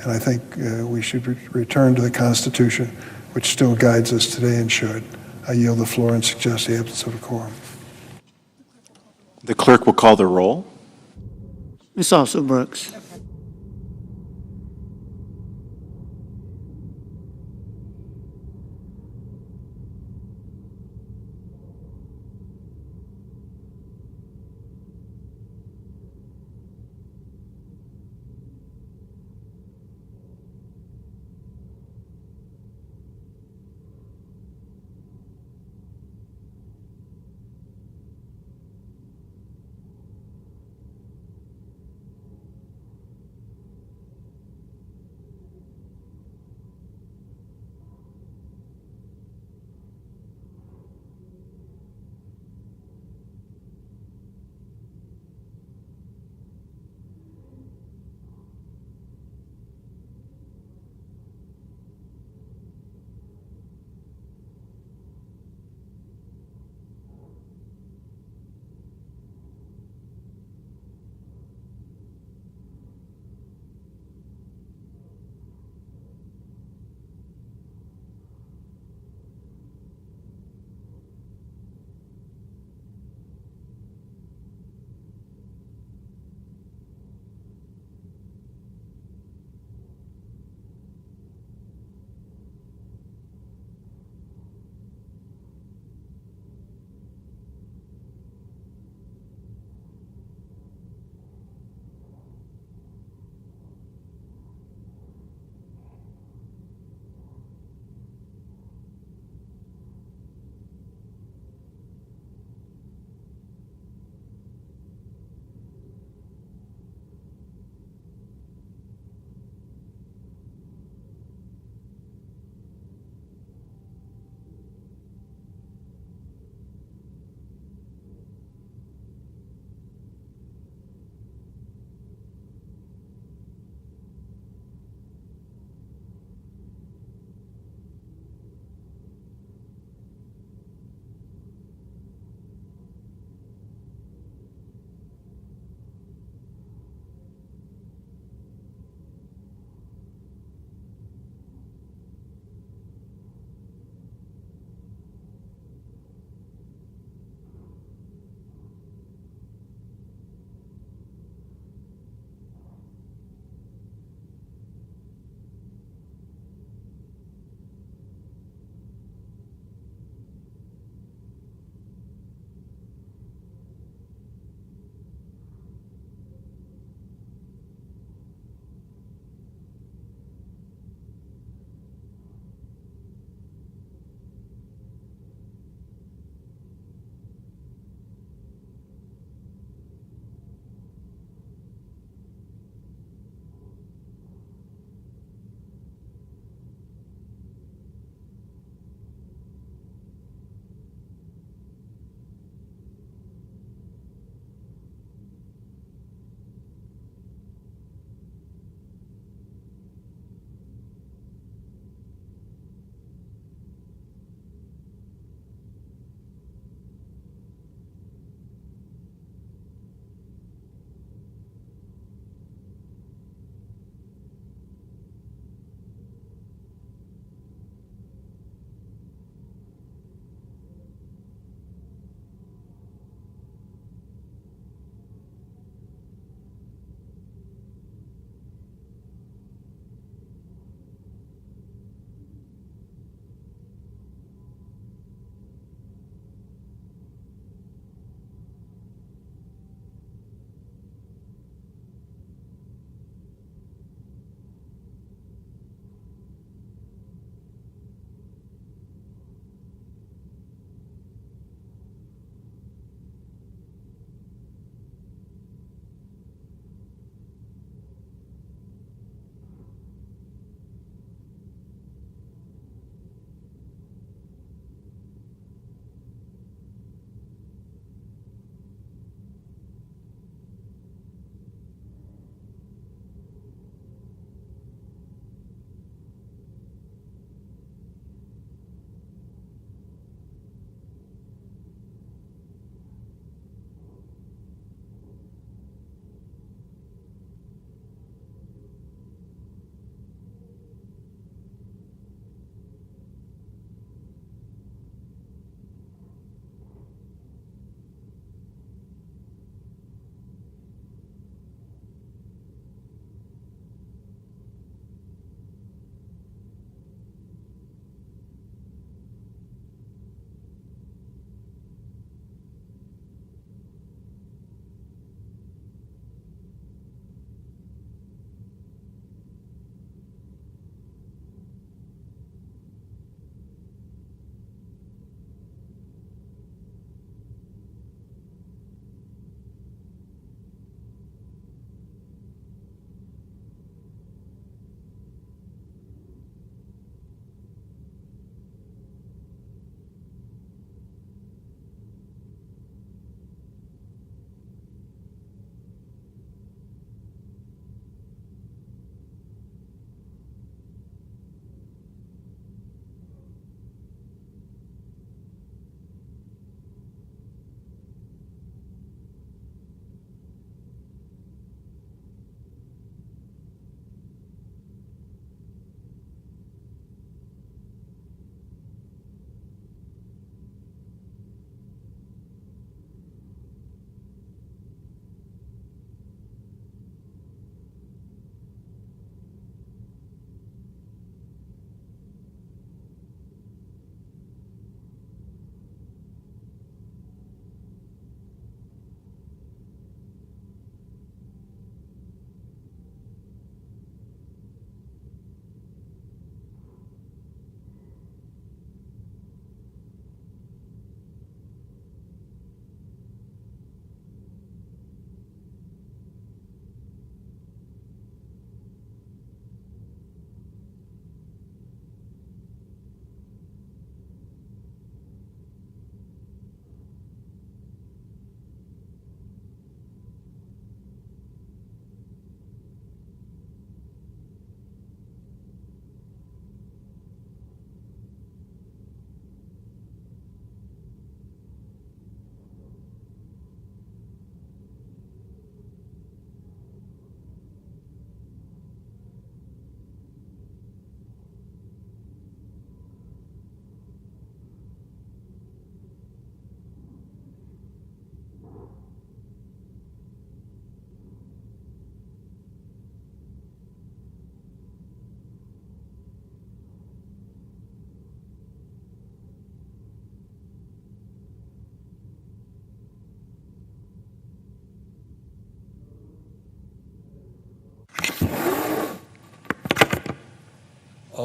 L: and I think we should return to the Constitution, which still guides us today and should. I yield the floor and suggest the absence of a quorum.
I: The clerk will call the roll.
C: Ms. Also Brooks.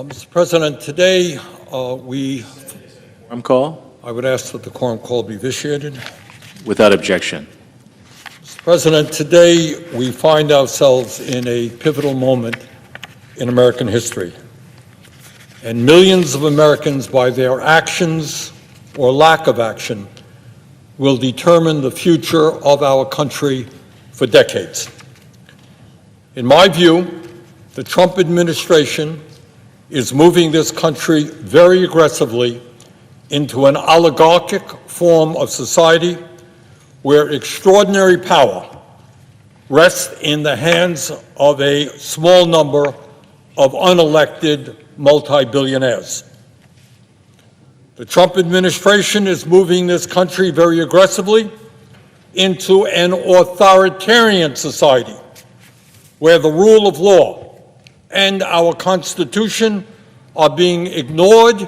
M: Mr. President, today
I: Quorum call
M: I would ask that the quorum call be vitiated.
I: without objection.
M: Mr. President, today we find ourselves in a pivotal moment in American history. And millions of Americans, by their actions or lack of action, will determine the future of our country for decades. In my view, the Trump administration is moving this country very aggressively into an oligarchic form of society where extraordinary power rests in the hands of a small number of unelected multi-billionaires. The Trump administration is moving this country very aggressively into an authoritarian society where the rule of law and our Constitution are being ignored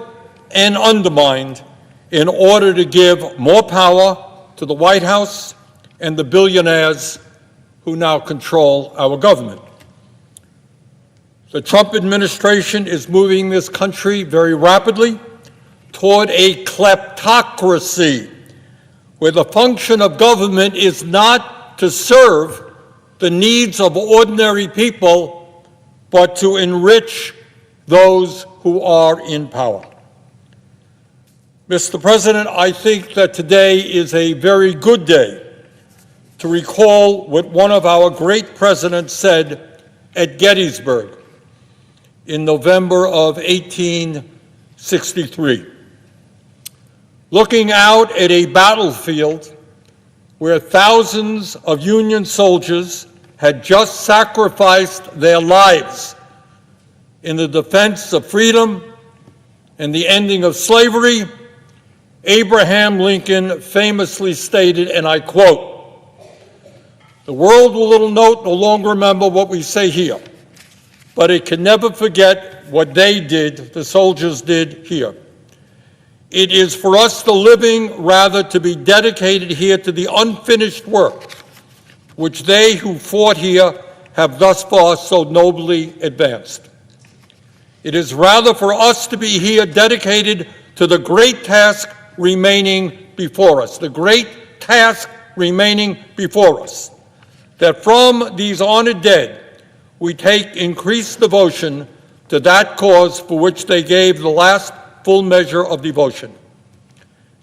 M: and undermined in order to give more power to the White House and the billionaires who now control our government. The Trump administration is moving this country very rapidly toward a kleptocracy, where the function of government is not to serve the needs of ordinary people, but to enrich those who are in power. Mr. President, I think that today is a very good day to recall what one of our great presidents said at Gettysburg in November of 1863. Looking out at a battlefield where thousands of Union soldiers had just sacrificed their lives in the defense of freedom and the ending of slavery, Abraham Lincoln famously stated, and I quote, "The world will no longer remember what we say here, but it can never forget what they did, the soldiers did here. It is for us, the living, rather to be dedicated here to the unfinished work which they who fought here have thus far so nobly advanced. It is rather for us to be here dedicated to the great task remaining before us, the great task remaining before us, that from these honored dead we take increased devotion to that cause for which they gave the last full measure of devotion,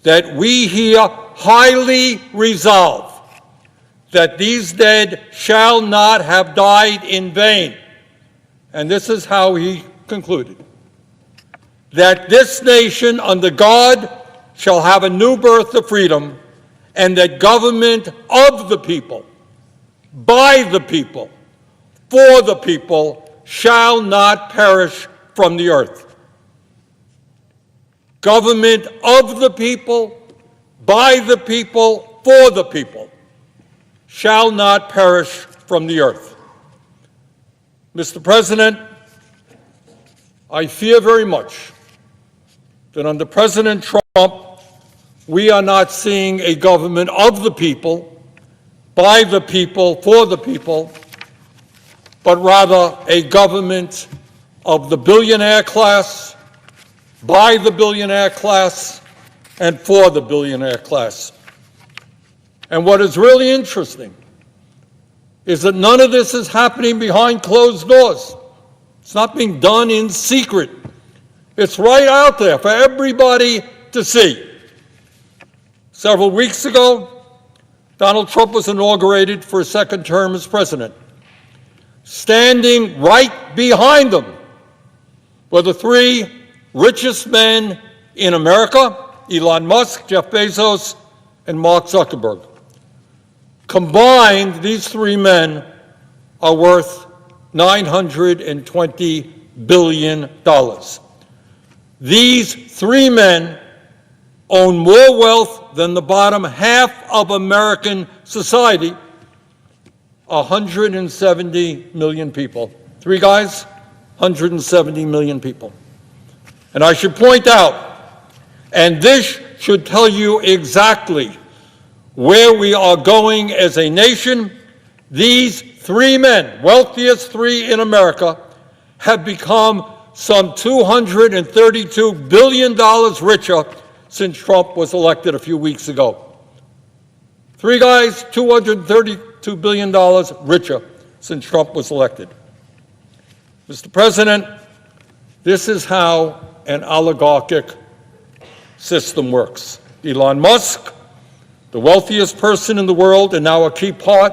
M: that we here highly resolve that these dead shall not have died in vain." And this is how he concluded: "That this nation under God shall have a new birth of freedom, and that government of the people, by the people, for the people, shall not perish from the earth." Government of the people, by the people, for the people, shall not perish from the earth. Mr. President, I fear very much that under President Trump, we are not seeing a government of the people, by the people, for the people, but rather a government of the billionaire class, by the billionaire class, and for the billionaire class. And what is really interesting is that none of this is happening behind closed doors. It's not being done in secret. It's right out there for everybody to see. Several weeks ago, Donald Trump was inaugurated for a second term as president. Standing right behind him were the three richest men in America: Elon Musk, Jeff Bezos, and Mark Zuckerberg. Combined, these three men are worth $920 billion. These three men own more wealth than the bottom half of American society, 170 million people. Three guys, 170 million people. And I should point out, and this should tell you exactly where we are going as a nation, these three men, wealthiest three in America, have become some $232 billion richer since Trump was elected a few weeks ago. Three guys, $232 billion richer since Trump was elected. Mr. President, this is how an oligarchic system works. Elon Musk, the wealthiest person in the world and now a key part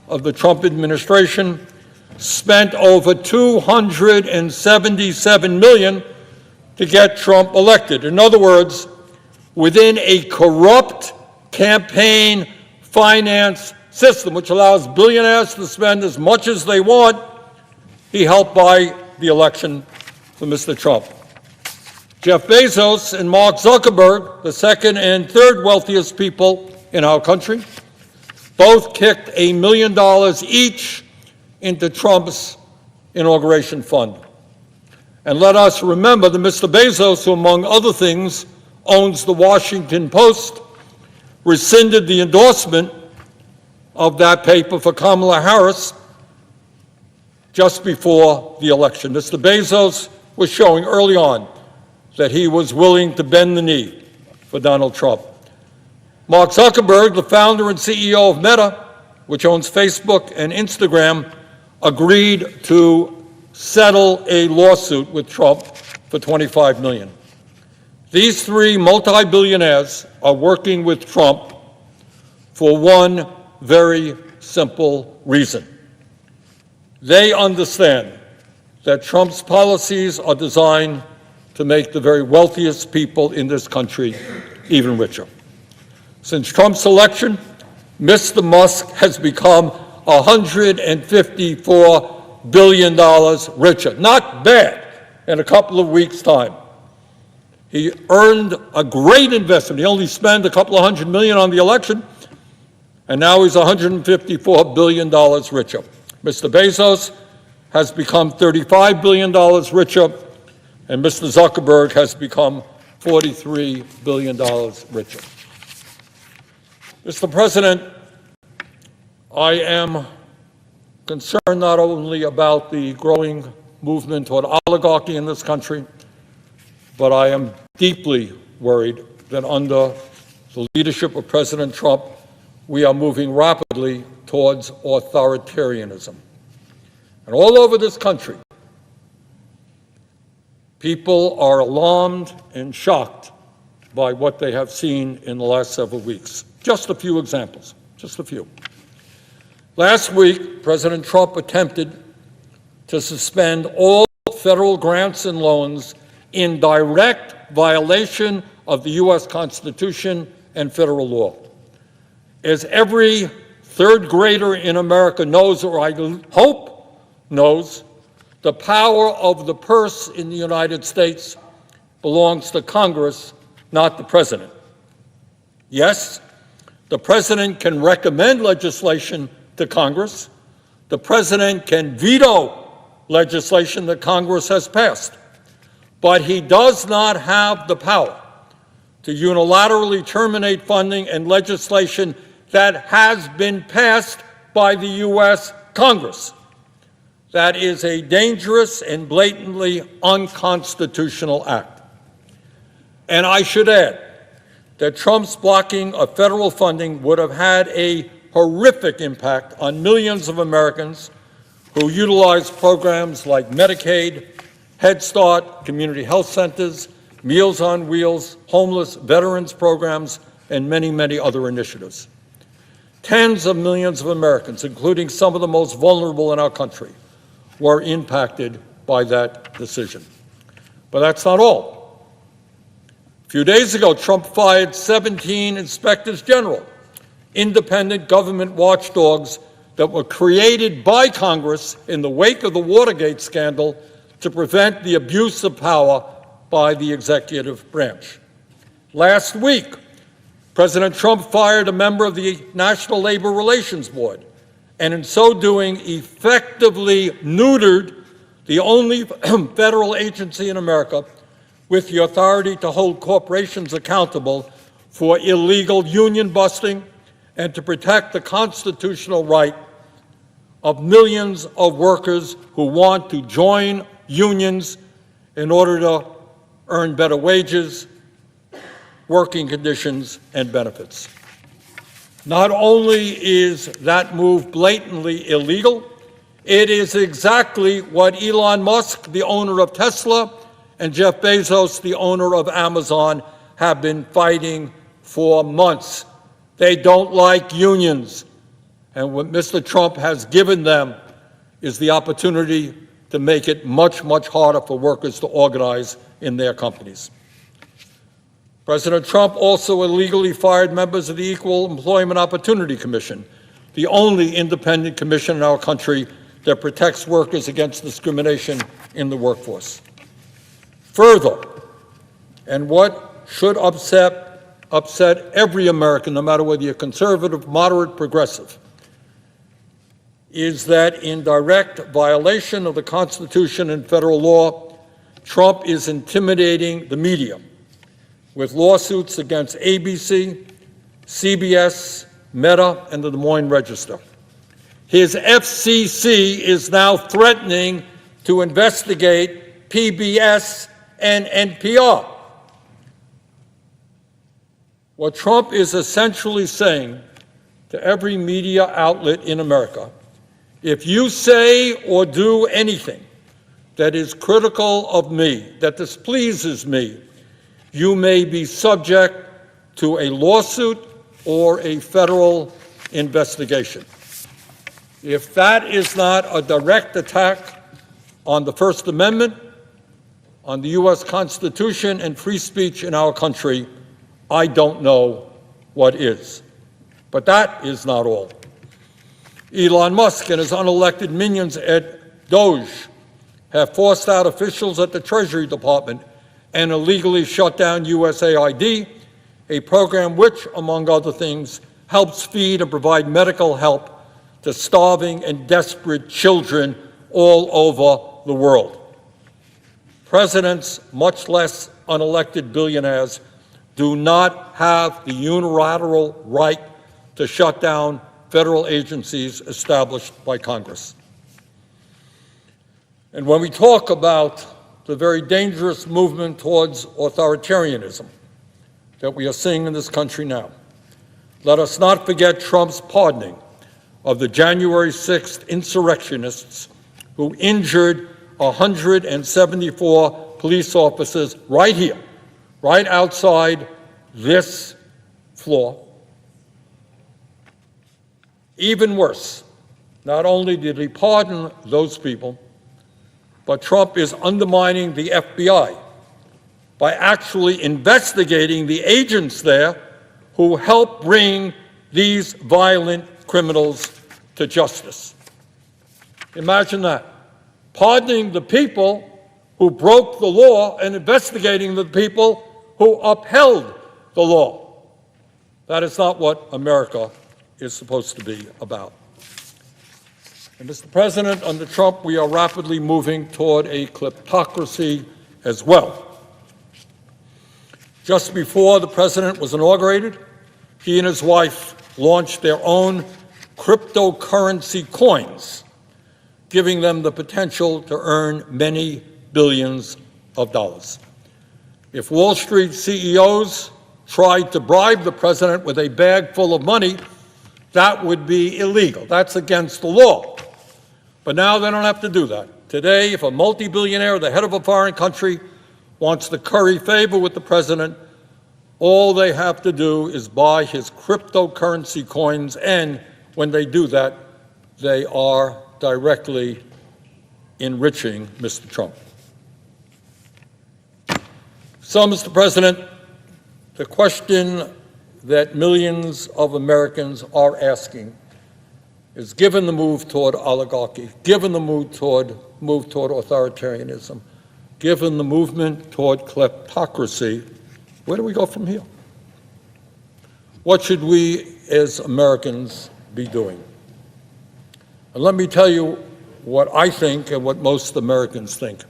M: of the Trump administration, spent over $277 million to get Trump elected. In other words, within a corrupt campaign finance system, which allows billionaires to spend as much as they want, he helped buy the election for Mr. Trump. Jeff Bezos and Mark Zuckerberg, the second and third wealthiest people in our country, both kicked $1 million each into Trump's inauguration fund. And let us remember that Mr. Bezos, who among other things owns the Washington Post, rescinded the endorsement of that paper for Kamala Harris just before the election. Mr. Bezos was showing early on that he was willing to bend the knee for Donald Trump. Mark Zuckerberg, the founder and CEO of Meta, which owns Facebook and Instagram, agreed to settle a lawsuit with Trump for $25 million. These three multi-billionaires are working with Trump for one very simple reason. They understand that Trump's policies are designed to make the very wealthiest people in this country even richer. Since Trump's election, Mr. Musk has become $154 billion richer. Not bad in a couple of weeks' time. He earned a great investment. He only spent a couple of $100 million on the election, and now he's $154 billion richer. Mr. Bezos has become $35 billion richer, and Mr. Zuckerberg has become $43 billion richer. Mr. President, I am concerned not only about the growing movement toward oligarchy in this country, but I am deeply worried that under the leadership of President Trump, we are moving rapidly towards authoritarianism. And all over this country, people are alarmed and shocked by what they have seen in the last several weeks. Just a few examples, just a few. Last week, President Trump attempted to suspend all federal grants and loans in direct violation of the U.S. Constitution and federal law. As every third grader in America knows, or I hope knows, the power of the purse in the United States belongs to Congress, not the president. Yes, the president can recommend legislation to Congress. The president can veto legislation that Congress has passed. But he does not have the power to unilaterally terminate funding and legislation that has been passed by the U.S. Congress. That is a dangerous and blatantly unconstitutional act. And I should add that Trump's blocking of federal funding would have had a horrific impact on millions of Americans who utilize programs like Medicaid, Head Start, community health centers, Meals on Wheels, homeless veterans programs, and many, many other initiatives. Tens of millions of Americans, including some of the most vulnerable in our country, were impacted by that decision. But that's not all. A few days ago, Trump fired 17 inspectors general, independent government watchdogs that were created by Congress in the wake of the Watergate scandal to prevent the abuse of power by the executive branch. Last week, President Trump fired a member of the National Labor Relations Board, and in so doing, effectively neutered the only federal agency in America with the authority to hold corporations accountable for illegal union busting and to protect the constitutional right of millions of workers who want to join unions in order to earn better wages, working conditions, and benefits. Not only is that move blatantly illegal, it is exactly what Elon Musk, the owner of Tesla, and Jeff Bezos, the owner of Amazon, have been fighting for months. They don't like unions, and what Mr. Trump has given them is the opportunity to make it much, much harder for workers to organize in their companies. President Trump also illegally fired members of the Equal Employment Opportunity Commission, the only independent commission in our country that protects workers against discrimination in the workforce. Further, and what should upset every American, no matter whether you're conservative, moderate, progressive, is that in direct violation of the Constitution and federal law, Trump is intimidating the media with lawsuits against ABC, CBS, Meta, and the Des Moines Register. His FCC is now threatening to investigate PBS and NPR. What Trump is essentially saying to every media outlet in America, if you say or do anything that is critical of me, that displeases me, you may be subject to a lawsuit or a federal investigation. If that is not a direct attack on the First Amendment, on the U.S. Constitution and free speech in our country, I don't know what is. But that is not all. Elon Musk and his unelected minions at Doge have forced out officials at the Treasury Department and illegally shut down USAID, a program which, among other things, helps feed and provide medical help to starving and desperate children all over the world. Presidents, much less unelected billionaires, do not have the unilateral right to shut down federal agencies established by Congress. And when we talk about the very dangerous movement towards authoritarianism that we are seeing in this country now, let us not forget Trump's pardoning of the January 6th insurrectionists who injured 174 police officers right here, right outside this floor. Even worse, not only did he pardon those people, but Trump is undermining the FBI by actually investigating the agents there who helped bring these violent criminals to justice. Imagine that. Pardoning the people who broke the law and investigating the people who upheld the law. That is not what America is supposed to be about. And Mr. President, under Trump, we are rapidly moving toward a kleptocracy as well. Just before the president was inaugurated, he and his wife launched their own cryptocurrency coins, giving them the potential to earn many billions of dollars. If Wall Street CEOs tried to bribe the president with a bag full of money, that would be illegal. That's against the law. But now they don't have to do that. Today, if a multi-billionaire, the head of a foreign country, wants to curry favor with the president, all they have to do is buy his cryptocurrency coins, and when they do that, they are directly enriching Mr. Trump. So, Mr. President, the question that millions of Americans are asking is, given the move toward oligarchy, given the move toward authoritarianism, given the movement toward kleptocracy, where do we go from here? What should we as Americans be doing? And let me tell you what I think and what most Americans think.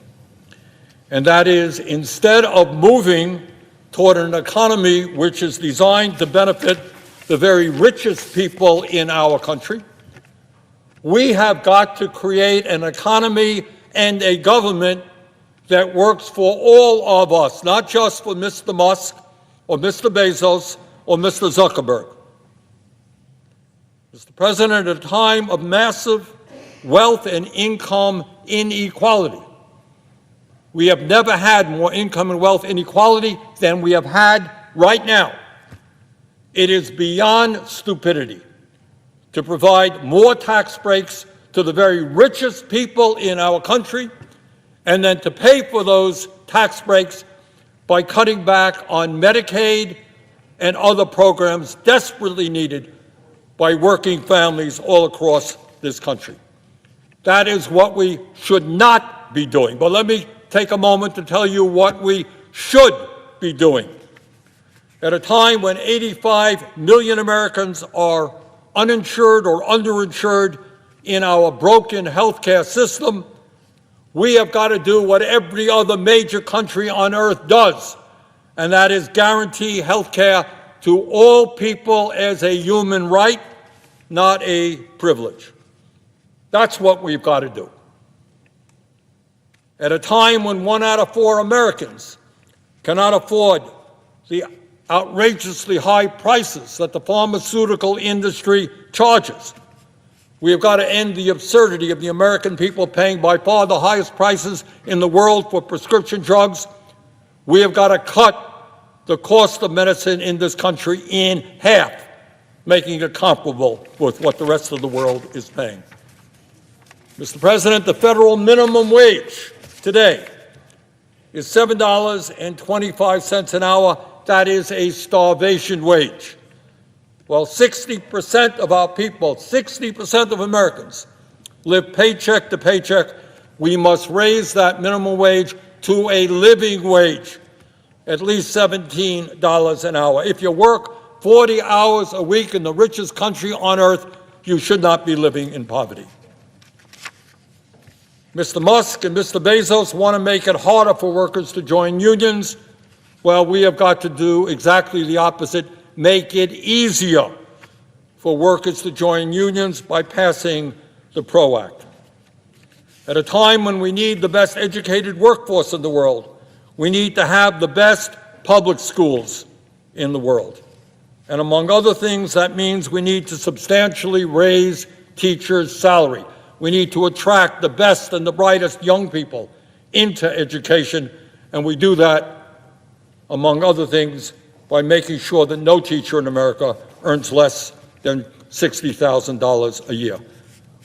M: And that is, instead of moving toward an economy which is designed to benefit the very richest people in our country, we have got to create an economy and a government that works for all of us, not just for Mr. Musk or Mr. Bezos or Mr. Zuckerberg. Mr. President, at a time of massive wealth and income inequality, we have never had more income and wealth inequality than we have had right now. It is beyond stupidity to provide more tax breaks to the very richest people in our country and then to pay for those tax breaks by cutting back on Medicaid and other programs desperately needed by working families all across this country. That is what we should not be doing. But let me take a moment to tell you what we should be doing. At a time when 85 million Americans are uninsured or underinsured in our broken healthcare system, we have got to do what every other major country on earth does, and that is guarantee healthcare to all people as a human right, not a privilege. That's what we've got to do. At a time when 1 out of 4 Americans cannot afford the outrageously high prices that the pharmaceutical industry charges, we have got to end the absurdity of the American people paying by far the highest prices in the world for prescription drugs. We have got to cut the cost of medicine in this country in half, making it comparable with what the rest of the world is paying. Mr. President, the federal minimum wage today is $7.25 an hour. That is a starvation wage. Well, 60% of our people, 60% of Americans live paycheck to paycheck. We must raise that minimum wage to a living wage, at least $17 an hour. If you work 40 hours a week in the richest country on earth, you should not be living in poverty. Mr. Musk and Mr. Bezos want to make it harder for workers to join unions. Well, we have got to do exactly the opposite, make it easier for workers to join unions by passing the PRO Act. At a time when we need the best educated workforce in the world, we need to have the best public schools in the world. And among other things, that means we need to substantially raise teachers' salary. We need to attract the best and the brightest young people into education, and we do that, among other things, by making sure that no teacher in America earns less than $60,000 a year.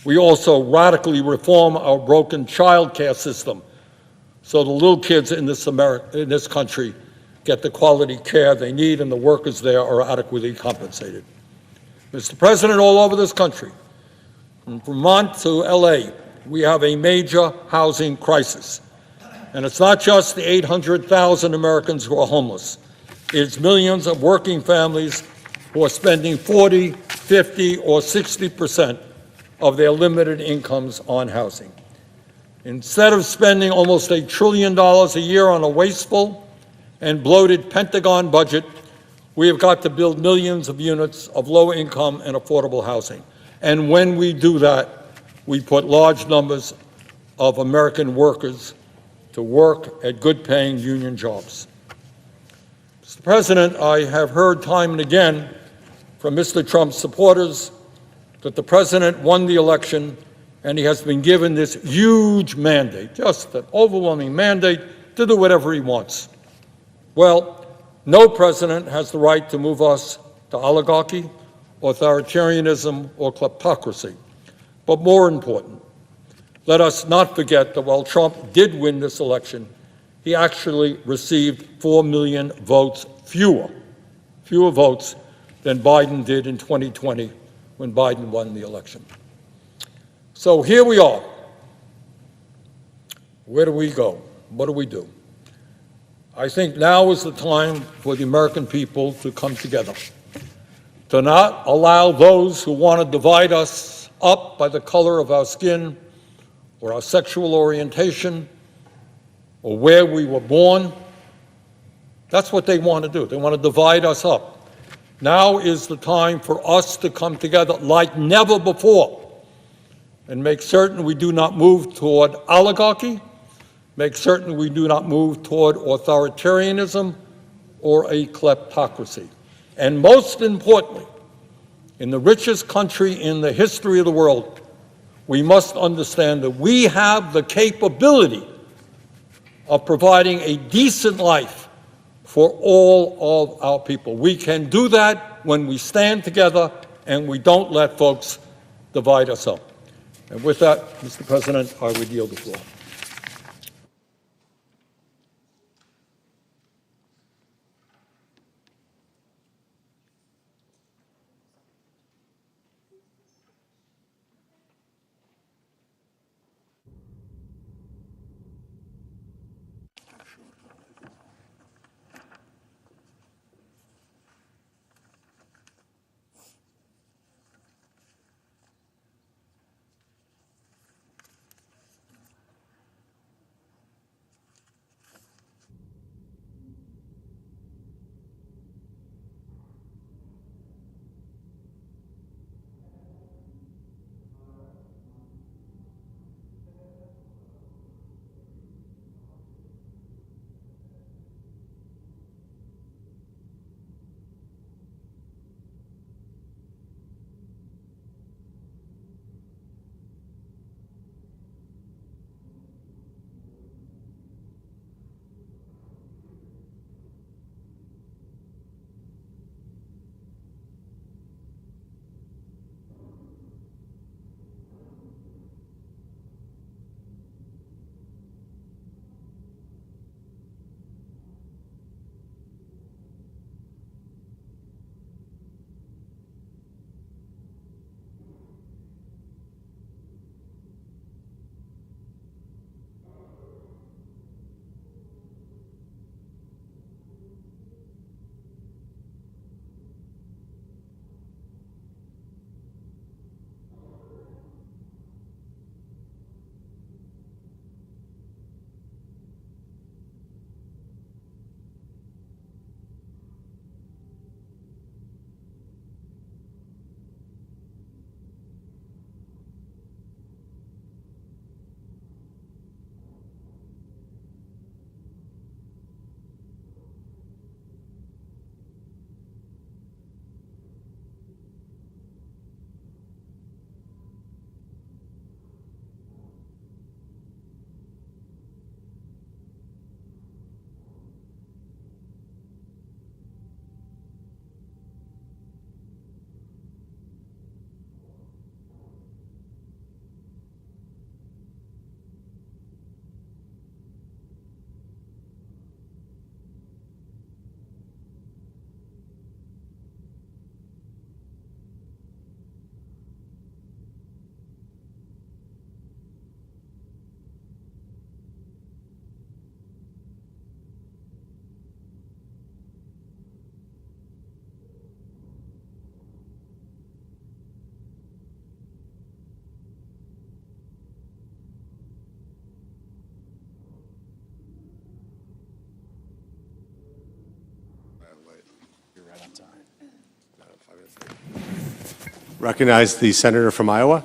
M: We also radically reform our broken child care system so the little kids in this country get the quality care they need and the workers there are adequately compensated. Mr. President, all over this country, from Vermont to LA, we have a major housing crisis. And it's not just the 800,000 Americans who are homeless. It's millions of working families who are spending 40, 50, or 60% of their limited incomes on housing. Instead of spending almost $1 trillion a year on a wasteful and bloated Pentagon budget, we have got to build millions of units of low-income and affordable housing. And when we do that, we put large numbers of American workers to work at good-paying union jobs. Mr. President, I have heard time and again from Mr. Trump's supporters that the president won the election and he has been given this huge mandate, just an overwhelming mandate to do whatever he wants. Well, no president has the right to move us to oligarchy, authoritarianism, or kleptocracy. But more important, let us not forget that while Trump did win this election, he actually received 4 million votes fewer votes than Biden did in 2020 when Biden won the election. So here we are. Where do we go? What do we do? I think now is the time for the American people to come together, to not allow those who want to divide us up by the color of our skin or our sexual orientation or where we were born. That's what they want to do. They want to divide us up. Now is the time for us to come together like never before and make certain we do not move toward oligarchy, make certain we do not move toward authoritarianism or a kleptocracy. And most importantly, in the richest country in the history of the world, we must understand that we have the capability of providing a decent life for all of our people. We can do that when we stand together and we don't let folks divide us up. And with that, Mr. President, I would yield the floor.
N: Recognize the senator from Iowa.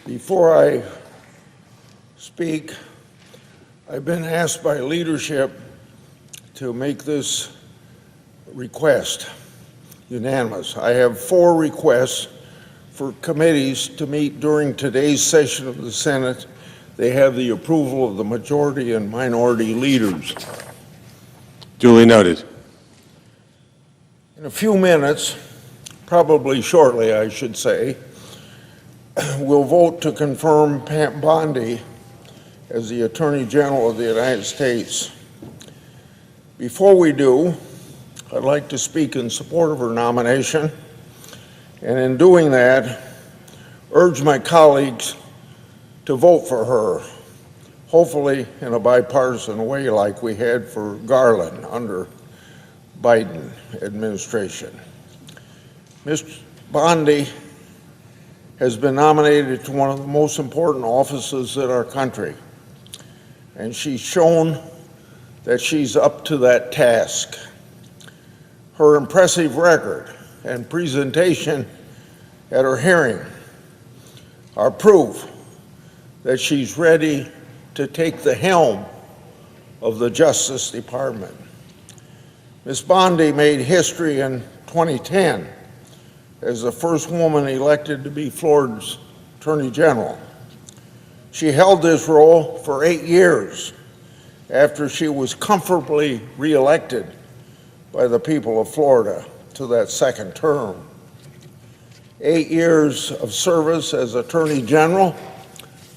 O: Before I speak, I've been asked by leadership to make this request unanimous. I have 4 requests for committees to meet during today's session of the Senate. They have the approval of the majority and minority leaders.
N: Duly noted.
O: In a few minutes, probably shortly, I should say, we'll vote to confirm Pam Bondi as the Attorney General of the United States. Before we do, I'd like to speak in support of her nomination, and in doing that, urge my colleagues to vote for her, hopefully in a bipartisan way like we had for Garland under Biden administration. Ms. Bondi has been nominated to one of the most important offices in our country, and she's shown that she's up to that task. Her impressive record and presentation at her hearing are proof that she's ready to take the helm of the Justice Department. Ms. Bondi made history in 2010 as the first woman elected to be Florida's Attorney General. She held this role for 8 years after she was comfortably reelected by the people of Florida to that second term. 8 years of service as Attorney General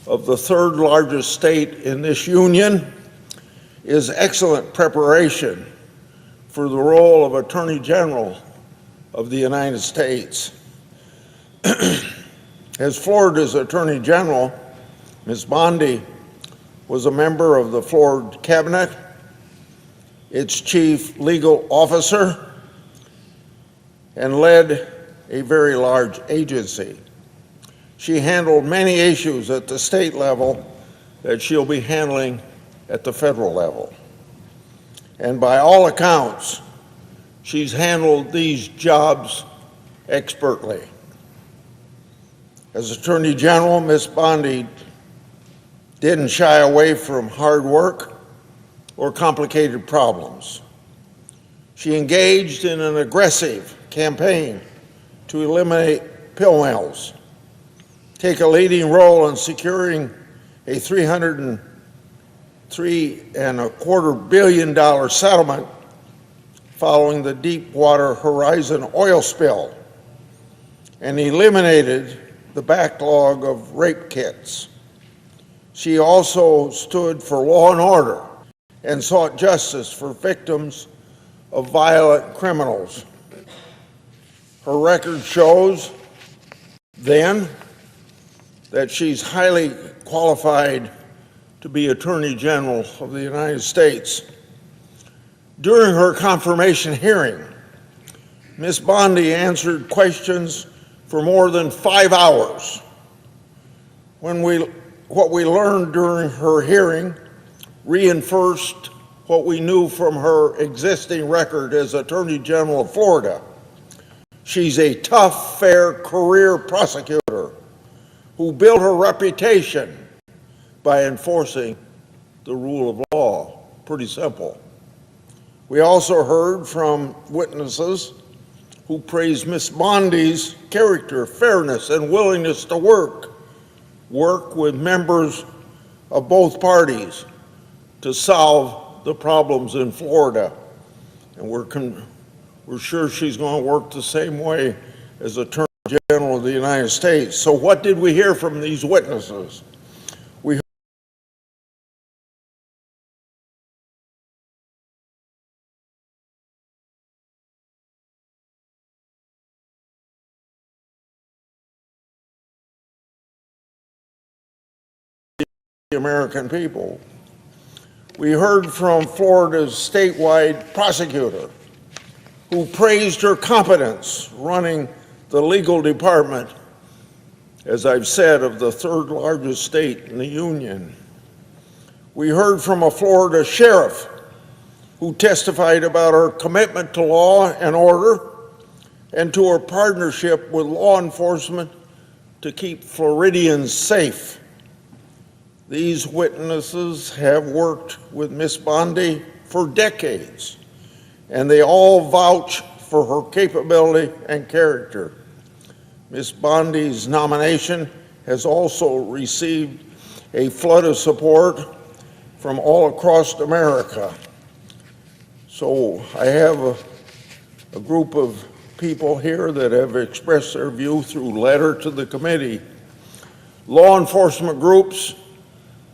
O: of the third largest state in this union is excellent preparation for the role of Attorney General of the United States. As Florida's Attorney General, Ms. Bondi was a member of the Florida Cabinet, its chief legal officer, and led a very large agency. She handled many issues at the state level that she'll be handling at the federal level. And by all accounts, she's handled these jobs expertly. As Attorney General, Ms. Bondi didn't shy away from hard work or complicated problems. She engaged in an aggressive campaign to eliminate pill mills, take a leading role in securing a $303.25 billion settlement following the Deepwater Horizon oil spill, and eliminated the backlog of rape kits. She also stood for law and order and sought justice for victims of violent criminals. Her record shows then that she's highly qualified to be Attorney General of the United States. During her confirmation hearing, Ms. Bondi answered questions for more than 5 hours. What we learned during her hearing reinforced what we knew from her existing record as Attorney General of Florida. She's a tough, fair career prosecutor who built her reputation by enforcing the rule of law. Pretty simple. We also heard from witnesses who praised Ms. Bondi's character, fairness, and willingness to work with members of both parties to solve the problems in Florida. And we're sure she's going to work the same way as Attorney General of the United States. So what did we hear from these witnesses? We heard the American people. We heard from Florida's statewide prosecutor, who praised her competence running the legal department, as I've said, of the third largest state in the union. We heard from a Florida sheriff who testified about her commitment to law and order and to her partnership with law enforcement to keep Floridians safe. These witnesses have worked with Ms. Bondi for decades, and they all vouch for her capability and character. Ms. Bondi's nomination has also received a flood of support from all across America. So I have a group of people here that have expressed their view through letter to the committee. Law enforcement groups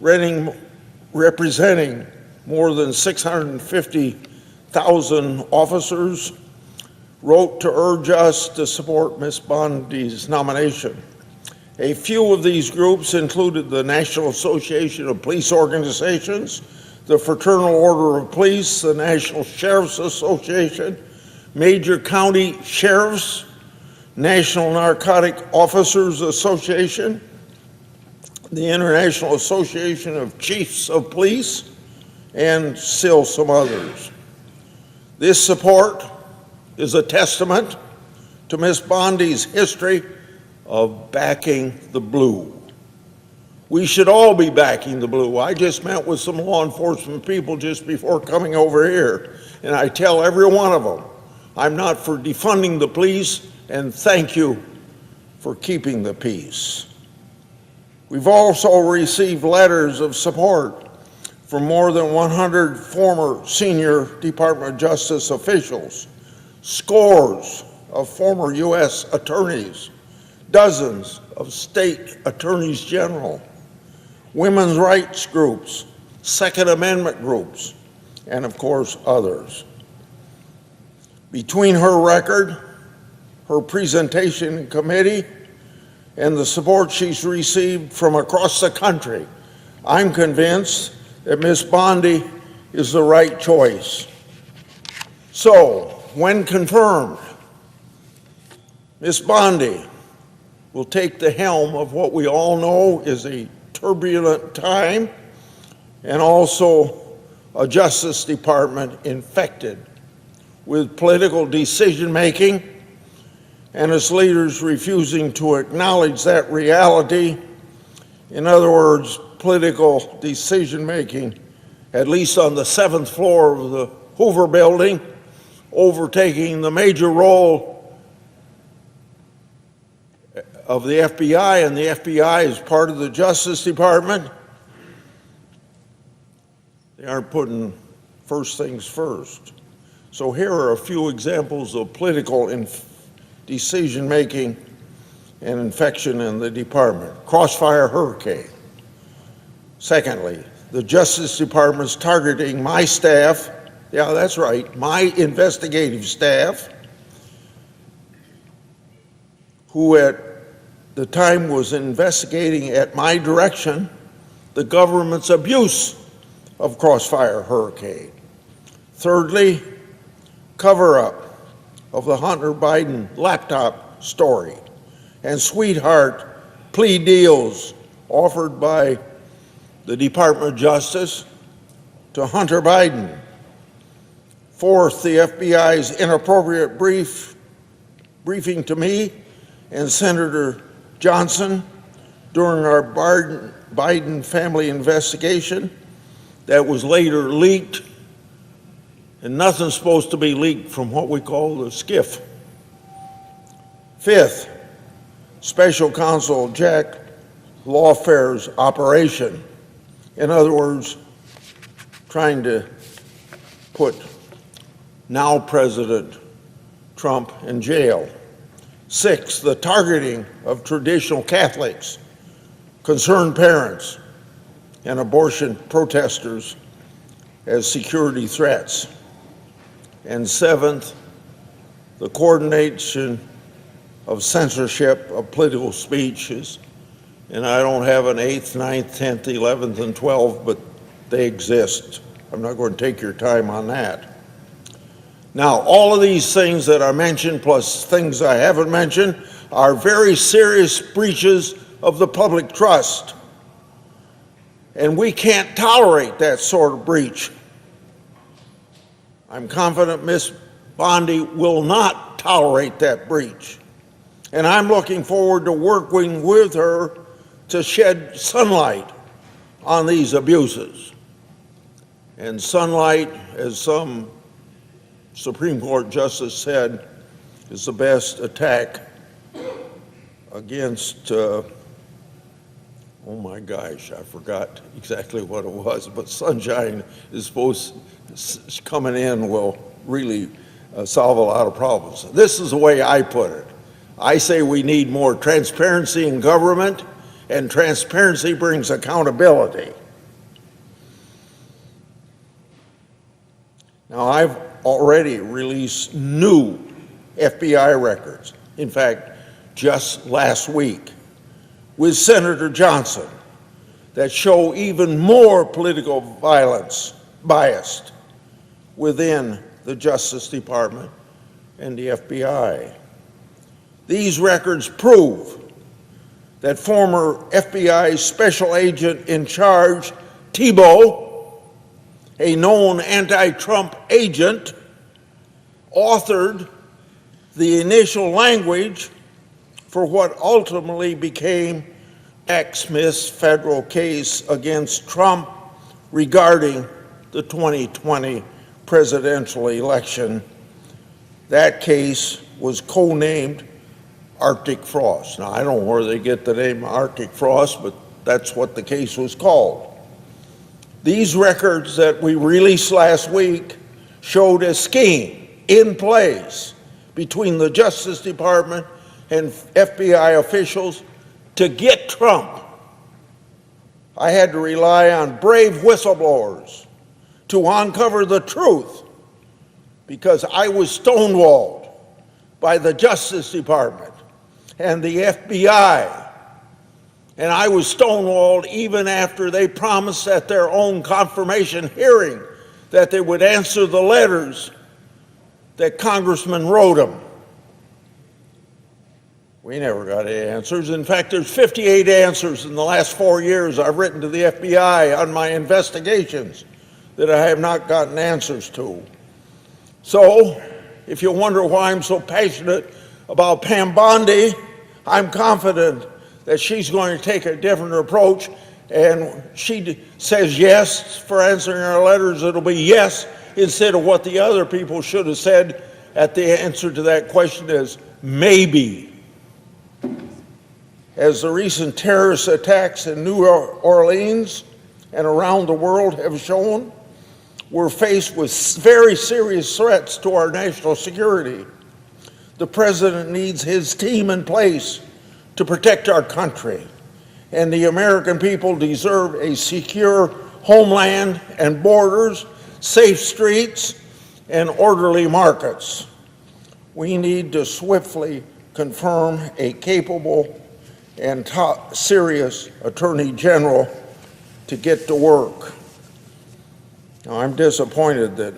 O: representing more than 650,000 officers wrote to urge us to support Ms. Bondi's nomination. A few of these groups included the National Association of Police Organizations, the Fraternal Order of Police, the National Sheriff's Association, major county sheriffs, National Narcotic Officers Association, the International Association of Chiefs of Police, and still some others. This support is a testament to Ms. Bondi's history of backing the blue. We should all be backing the blue. I just met with some law enforcement people just before coming over here, and I tell every one of them, I'm not for defunding the police, and thank you for keeping the peace. We've also received letters of support from more than 100 former senior Department of Justice officials, scores of former U.S. attorneys, dozens of state attorneys general, women's rights groups, Second Amendment groups, and of course others. Between her record, her presentation in committee, and the support she's received from across the country, I'm convinced that Ms. Bondi is the right choice. So, when confirmed, Ms. Bondi will take the helm of what we all know is a turbulent time and also a Justice Department infected with political decision-making and its leaders refusing to acknowledge that reality. In other words, political decision-making, at least on the 7th floor of the Hoover Building, overtaking the major role of the FBI, and the FBI is part of the Justice Department. They aren't putting first things first. So here are a few examples of political decision-making and infection in the department. Crossfire hurricane. Secondly, the Justice Department's targeting my staff, yeah, that's right, my investigative staff, who at the time was investigating at my direction the government's abuse of Crossfire hurricane. Thirdly, cover-up of the Hunter Biden laptop story and sweetheart plea deals offered by the Department of Justice to Hunter Biden. Fourth, the FBI's inappropriate briefing to me and Senator Johnson during our Biden family investigation that was later leaked, and nothing's supposed to be leaked from what we call the SCIF. Fifth, Special Counsel Jack Lawfare's operation. In other words, trying to put now President Trump in jail. Sixth, the targeting of traditional Catholics, concerned parents, and abortion protesters as security threats. And seventh, the coordination of censorship of political speeches. And I don't have an 8th, 9th, 10th, 11th, and 12th, but they exist. I'm not going to take your time on that. Now, all of these things that I mentioned, plus things I haven't mentioned, are very serious breaches of the public trust. And we can't tolerate that sort of breach. I'm confident Ms. Bondi will not tolerate that breach. And I'm looking forward to working with her to shed sunlight on these abuses. And sunlight, as some Supreme Court justice said, is the best attack against, oh my gosh, I forgot exactly what it was, but sunshine is supposed, coming in will really solve a lot of problems. This is the way I put it. I say we need more transparency in government, and transparency brings accountability. Now, I've already released new FBI records, in fact, just last week, with Senator Johnson, that show even more political violence biased within the Justice Department and the FBI. These records prove that former FBI special agent in charge, Thibault, a known anti-Trump agent, authored the initial language for what ultimately became Xmas federal case against Trump regarding the 2020 presidential election. That case was codenamed Arctic Frost. Now, I don't know where they get the name Arctic Frost, but that's what the case was called. These records that we released last week showed a scheme in place between the Justice Department and FBI officials to get Trump. I had to rely on brave whistleblowers to uncover the truth because I was stonewalled by the Justice Department and the FBI. And I was stonewalled even after they promised at their own confirmation hearing that they would answer the letters that congressmen wrote them. We never got any answers. In fact, there's 58 answers in the last 4 years I've written to the FBI on my investigations that I have not gotten answers to. So, if you wonder why I'm so passionate about Pam Bondi, I'm confident that she's going to take a different approach, and she says yes for answering our letters. It'll be yes instead of what the other people should have said at the answer to that question is maybe. As the recent terrorist attacks in New Orleans and around the world have shown, we're faced with very serious threats to our national security. The president needs his team in place to protect our country, and the American people deserve a secure homeland and borders, safe streets, and orderly markets. We need to swiftly confirm a capable and serious Attorney General to get to work. Now, I'm disappointed that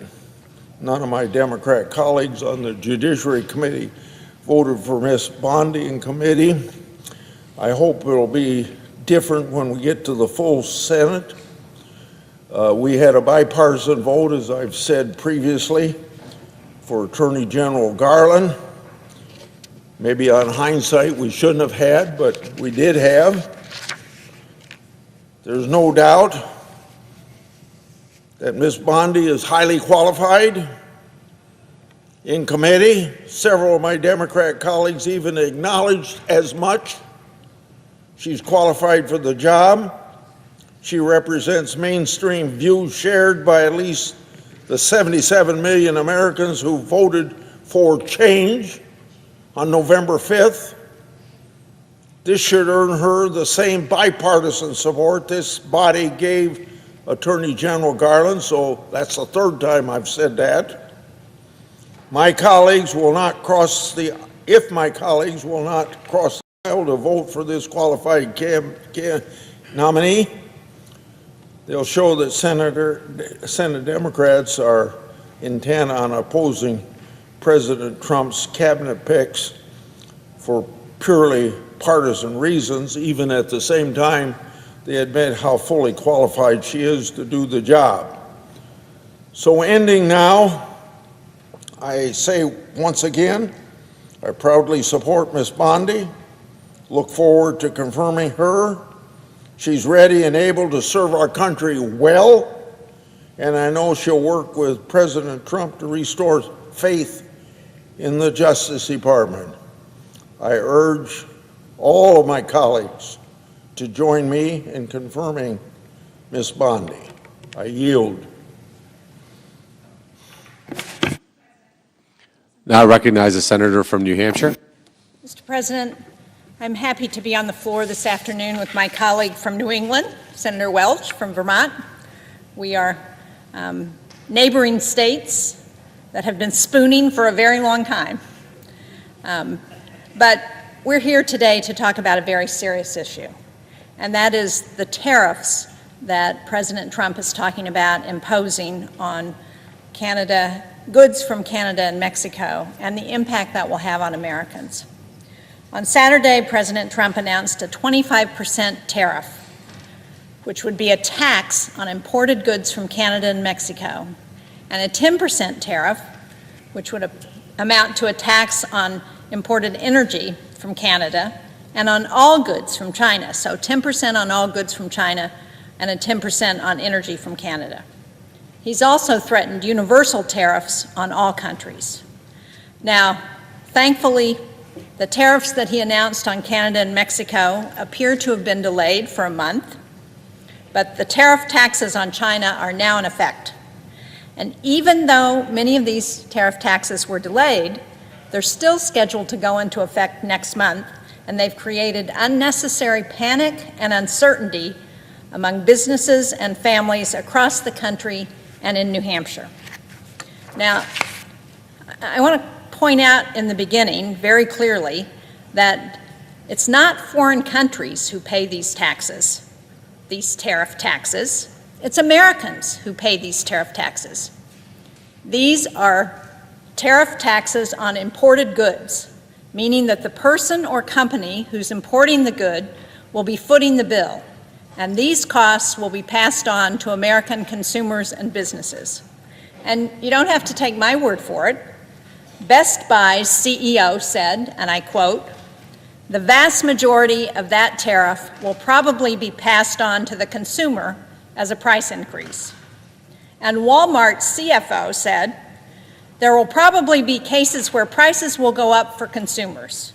O: none of my Democrat colleagues on the Judiciary Committee voted for Ms. Bondi in committee. I hope it'll be different when we get to the full Senate. We had a bipartisan vote, as I've said previously, for Attorney General Garland. Maybe on hindsight we shouldn't have had, but we did have. There's no doubt that Ms. Bondi is highly qualified. In committee, several of my Democrat colleagues even acknowledged as much. She's qualified for the job. She represents mainstream views shared by at least the 77 million Americans who voted for change on November 5th. This should earn her the same bipartisan support this body gave Attorney General Garland, so that's the third time I've said that. If my colleagues will not cross the aisle to vote for this qualified nominee, they'll show that Senate Democrats are intent on opposing President Trump's cabinet picks for purely partisan reasons, even at the same time they admit how fully qualified she is to do the job. So ending now, I say once again, I proudly support Ms. Bondi, look forward to confirming her. She's ready and able to serve our country well, and I know she'll work with President Trump to restore faith in the Justice Department. I urge all of my colleagues to join me in confirming Ms. Bondi. I yield.
N: Now I recognize the senator from New Hampshire.
P: Mr. President, I'm happy to be on the floor this afternoon with my colleague from New England, Senator Welch from Vermont. We are neighboring states that have been spooning for a very long time. But we're here today to talk about a very serious issue, and that is the tariffs that President Trump is talking about imposing on Canada, goods from Canada and Mexico, and the impact that will have on Americans. On Saturday, President Trump announced a 25% tariff, which would be a tax on imported goods from Canada and Mexico, and a 10% tariff, which would amount to a tax on imported energy from Canada and on all goods from China, so 10% on all goods from China and a 10% on energy from Canada. He's also threatened universal tariffs on all countries. Now, thankfully, the tariffs that he announced on Canada and Mexico appear to have been delayed for a month, but the tariff taxes on China are now in effect. And even though many of these tariff taxes were delayed, they're still scheduled to go into effect next month, and they've created unnecessary panic and uncertainty among businesses and families across the country and in New Hampshire. Now, I want to point out in the beginning very clearly that it's not foreign countries who pay these taxes, these tariff taxes. It's Americans who pay these tariff taxes. These are tariff taxes on imported goods, meaning that the person or company who's importing the good will be footing the bill, and these costs will be passed on to American consumers and businesses. And you don't have to take my word for it. Best Buy's CEO said, and I quote, "The vast majority of that tariff will probably be passed on to the consumer as a price increase." And Walmart's CFO said, "There will probably be cases where prices will go up for consumers."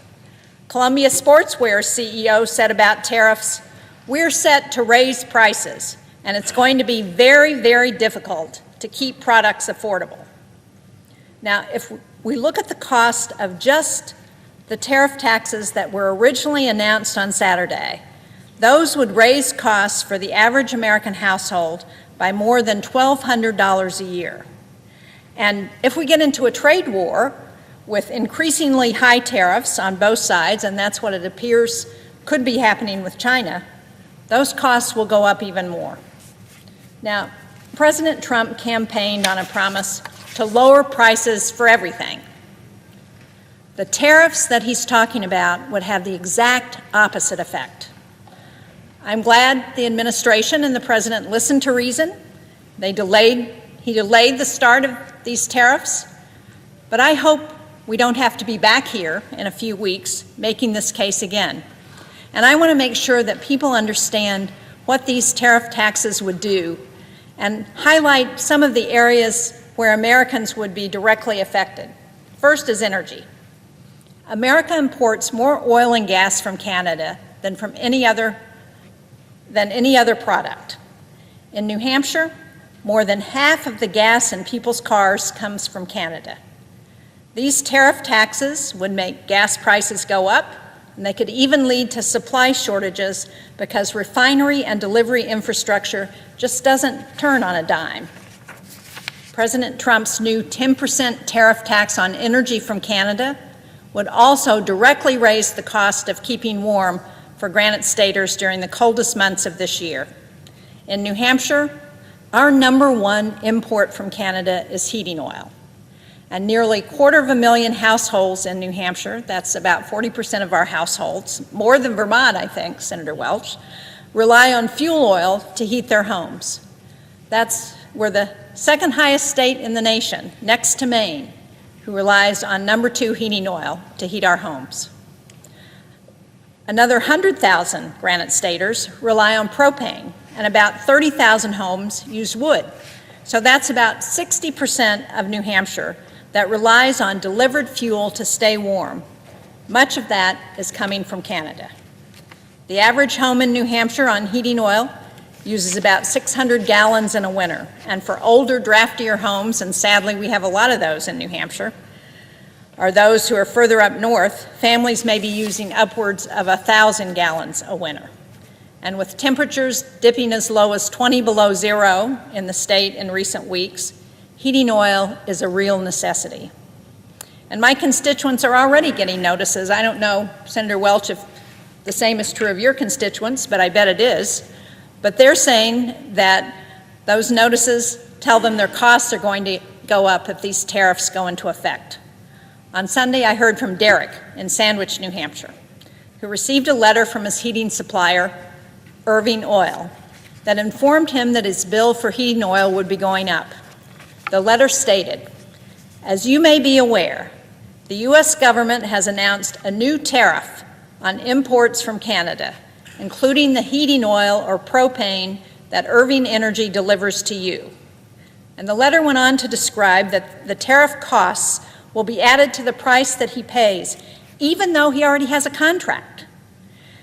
P: Columbia Sportswear's CEO said about tariffs, "We're set to raise prices, and it's going to be very, very difficult to keep products affordable." Now, if we look at the cost of just the tariff taxes that were originally announced on Saturday, those would raise costs for the average American household by more than $1,200 a year. And if we get into a trade war with increasingly high tariffs on both sides, and that's what it appears could be happening with China, those costs will go up even more. Now, President Trump campaigned on a promise to lower prices for everything. The tariffs that he's talking about would have the exact opposite effect. I'm glad the administration and the president listened to reason. He delayed the start of these tariffs, but I hope we don't have to be back here in a few weeks making this case again. And I want to make sure that people understand what these tariff taxes would do and highlight some of the areas where Americans would be directly affected. First is energy. America imports more oil and gas from Canada than from any other product. In New Hampshire, more than half of the gas in people's cars comes from Canada. These tariff taxes would make gas prices go up, and they could even lead to supply shortages because refinery and delivery infrastructure just doesn't turn on a dime. President Trump's new 10% tariff tax on energy from Canada would also directly raise the cost of keeping warm for Granite Staters during the coldest months of this year. In New Hampshire, our #1 import from Canada is heating oil. And nearly 250,000 households in New Hampshire, that's about 40% of our households, more than Vermont, I think, Senator Welch, rely on fuel oil to heat their homes. We're the second highest state in the nation, next to Maine, who relies on #2 heating oil to heat our homes. Another 100,000 Granite Staters rely on propane, and about 30,000 homes use wood. So that's about 60% of New Hampshire that relies on delivered fuel to stay warm. Much of that is coming from Canada. The average home in New Hampshire on heating oil uses about 600 gallons in a winter. And for older, draftier homes, and sadly we have a lot of those in New Hampshire, or those who are further up north, families may be using upwards of 1,000 gallons a winter. And with temperatures dipping as low as 20 below zero in the state in recent weeks, heating oil is a real necessity. And my constituents are already getting notices. I don't know, Senator Welch, if the same is true of your constituents, but I bet it is. But they're saying that those notices tell them their costs are going to go up if these tariffs go into effect. On Sunday, I heard from Derek in Sandwich, New Hampshire, who received a letter from his heating supplier, Irving Oil, that informed him that his bill for heating oil would be going up. The letter stated, "As you may be aware, the U.S. government has announced a new tariff on imports from Canada, including the heating oil or propane that Irving Energy delivers to you. And the letter went on to describe that the tariff costs will be added to the price that he pays, even though he already has a contract.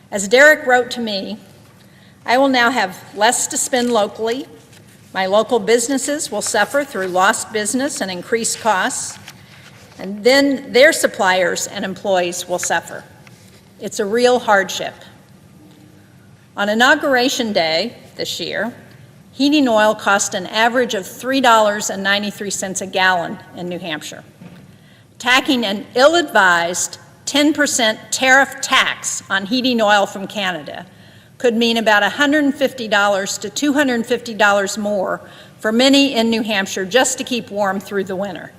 P: As Derek wrote to me, I will now have less to spend locally. My local businesses will suffer through lost business and increased costs, and then their suppliers and employees will suffer. It's a real hardship. On Inauguration Day this year, heating oil cost an average of $3.93 a gallon in New Hampshire. Tacking an ill-advised 10% tariff tax on heating oil from Canada could mean about $150 to $250 more for many in New Hampshire just to keep warm through the winter.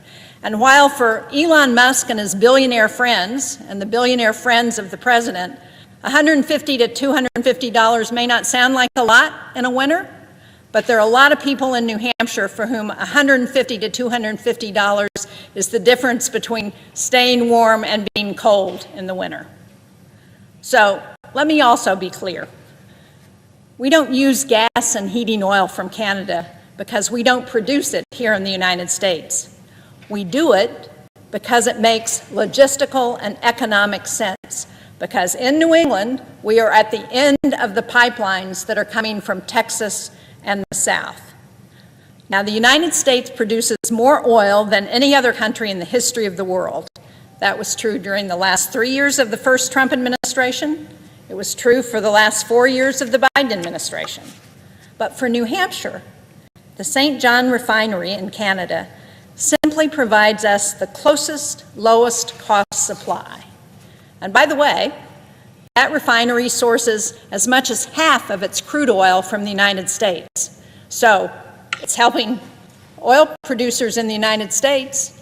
P: And while for Elon Musk and his billionaire friends and the billionaire friends of the president, $150 to $250 may not sound like a lot in a winter, but there are a lot of people in New Hampshire for whom $150 to $250 is the difference between staying warm and being cold in the winter. So let me also be clear. We don't use gas and heating oil from Canada because we don't produce it here in the United States. We do it because it makes logistical and economic sense. Because in New England, we are at the end of the pipelines that are coming from Texas and the South. Now, the United States produces more oil than any other country in the history of the world. That was true during the last 3 years of the first Trump administration. It was true for the last 4 years of the Biden administration. But for New Hampshire, the St. John refinery in Canada simply provides us the closest, lowest cost supply. And by the way, that refinery sources as much as half of its crude oil from the United States. So it's helping oil producers in the United States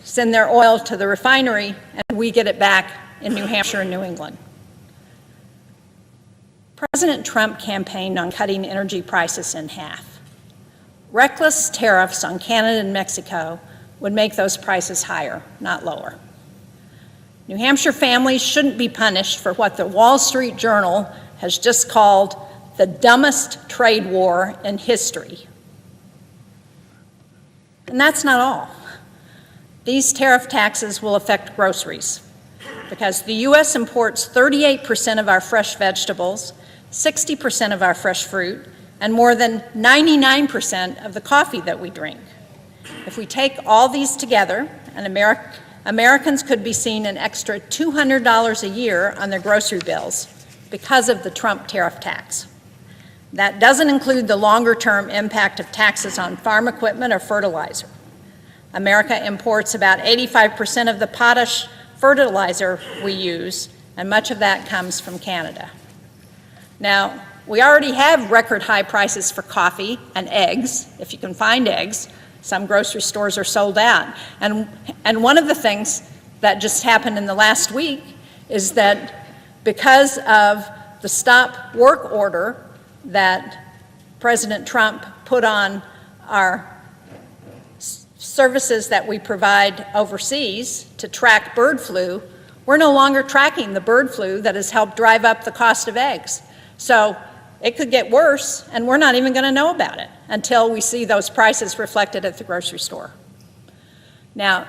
P: send their oil to the refinery, and we get it back in New Hampshire and New England. President Trump campaigned on cutting energy prices in half. Reckless tariffs on Canada and Mexico would make those prices higher, not lower. New Hampshire families shouldn't be punished for what the Wall Street Journal has just called the dumbest trade war in history. And that's not all. These tariff taxes will affect groceries because the U.S. imports 38% of our fresh vegetables, 60% of our fresh fruit, and more than 99% of the coffee that we drink. If we take all these together, Americans could be seeing an extra $200 a year on their grocery bills because of the Trump tariff tax. That doesn't include the longer-term impact of taxes on farm equipment or fertilizer. America imports about 85% of the potash fertilizer we use, and much of that comes from Canada. Now, we already have record high prices for coffee and eggs, if you can find eggs. Some grocery stores are sold out. And one of the things that just happened in the last week is that because of the stop work order that President Trump put on our services that we provide overseas to track bird flu, we're no longer tracking the bird flu that has helped drive up the cost of eggs. So it could get worse, and we're not even going to know about it until we see those prices reflected at the grocery store. Now,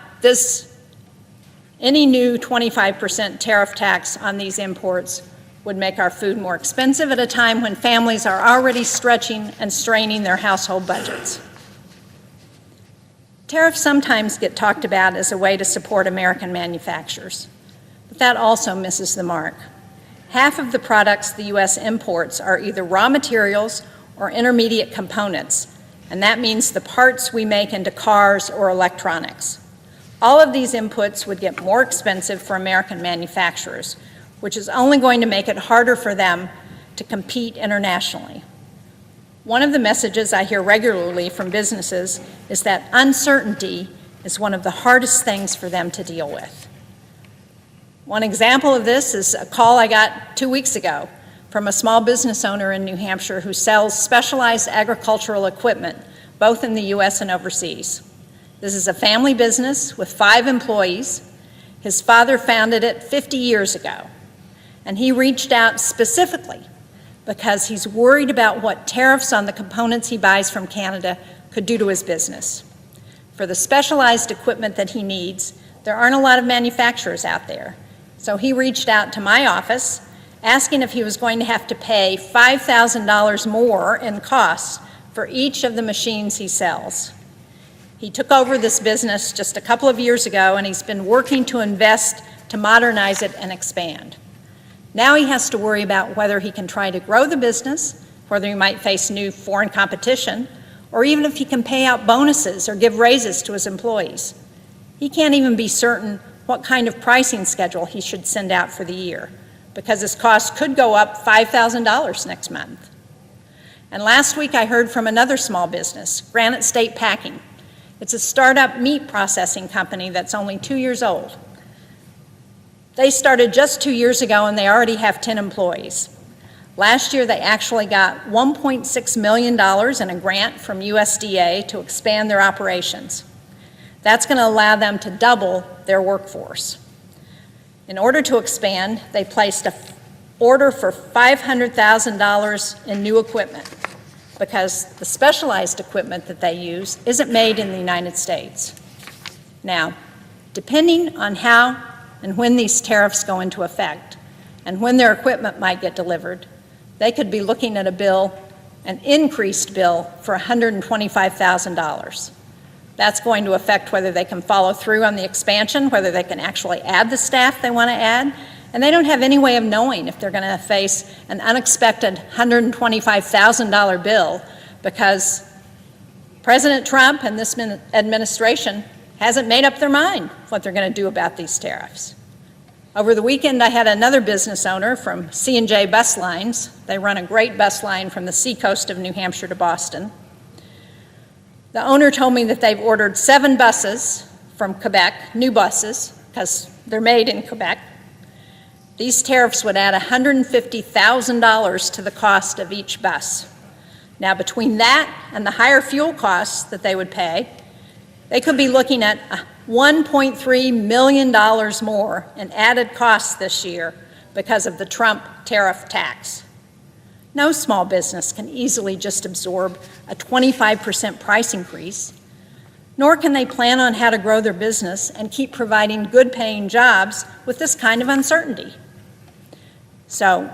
P: any new 25% tariff tax on these imports would make our food more expensive at a time when families are already stretching and straining their household budgets. Tariffs sometimes get talked about as a way to support American manufacturers, but that also misses the mark. Half of the products the U.S. imports are either raw materials or intermediate components, and that means the parts we make into cars or electronics. All of these inputs would get more expensive for American manufacturers, which is only going to make it harder for them to compete internationally. One of the messages I hear regularly from businesses is that uncertainty is one of the hardest things for them to deal with. One example of this is a call I got 2 weeks ago from a small business owner in New Hampshire who sells specialized agricultural equipment, both in the U.S. and overseas. This is a family business with 5 employees. His father founded it 50 years ago. And he reached out specifically because he's worried about what tariffs on the components he buys from Canada could do to his business. For the specialized equipment that he needs, there aren't a lot of manufacturers out there. So he reached out to my office, asking if he was going to have to pay $5,000 more in costs for each of the machines he sells. He took over this business just a couple of years ago, and he's been working to invest to modernize it and expand. Now he has to worry about whether he can try to grow the business, whether he might face new foreign competition, or even if he can pay out bonuses or give raises to his employees. He can't even be certain what kind of pricing schedule he should send out for the year, because his costs could go up $5,000 next month. And last week I heard from another small business, Granite State Packing. It's a startup meat processing company that's only 2 years old. They started just 2 years ago and they already have 10 employees. Last year they actually got $1.6 million in a grant from USDA to expand their operations. That's going to allow them to double their workforce. In order to expand, they placed an order for $500,000 in new equipment because the specialized equipment that they use isn't made in the United States. Now, depending on how and when these tariffs go into effect and when their equipment might get delivered, they could be looking at a bill, an increased bill for $125,000. That's going to affect whether they can follow through on the expansion, whether they can actually add the staff they want to add, and they don't have any way of knowing if they're going to face an unexpected $125,000 bill because President Trump and this administration hasn't made up their mind what they're going to do about these tariffs. Over the weekend, I had another business owner from C&J Bus Lines. They run a great bus line from the seacoast of New Hampshire to Boston. The owner told me that they've ordered 7 buses from Quebec, new buses, because they're made in Quebec. These tariffs would add $150,000 to the cost of each bus. Now, between that and the higher fuel costs that they would pay, they could be looking at $1.3 million more in added costs this year because of the Trump tariff tax. No small business can easily just absorb a 25% price increase, nor can they plan on how to grow their business and keep providing good-paying jobs with this kind of uncertainty. So,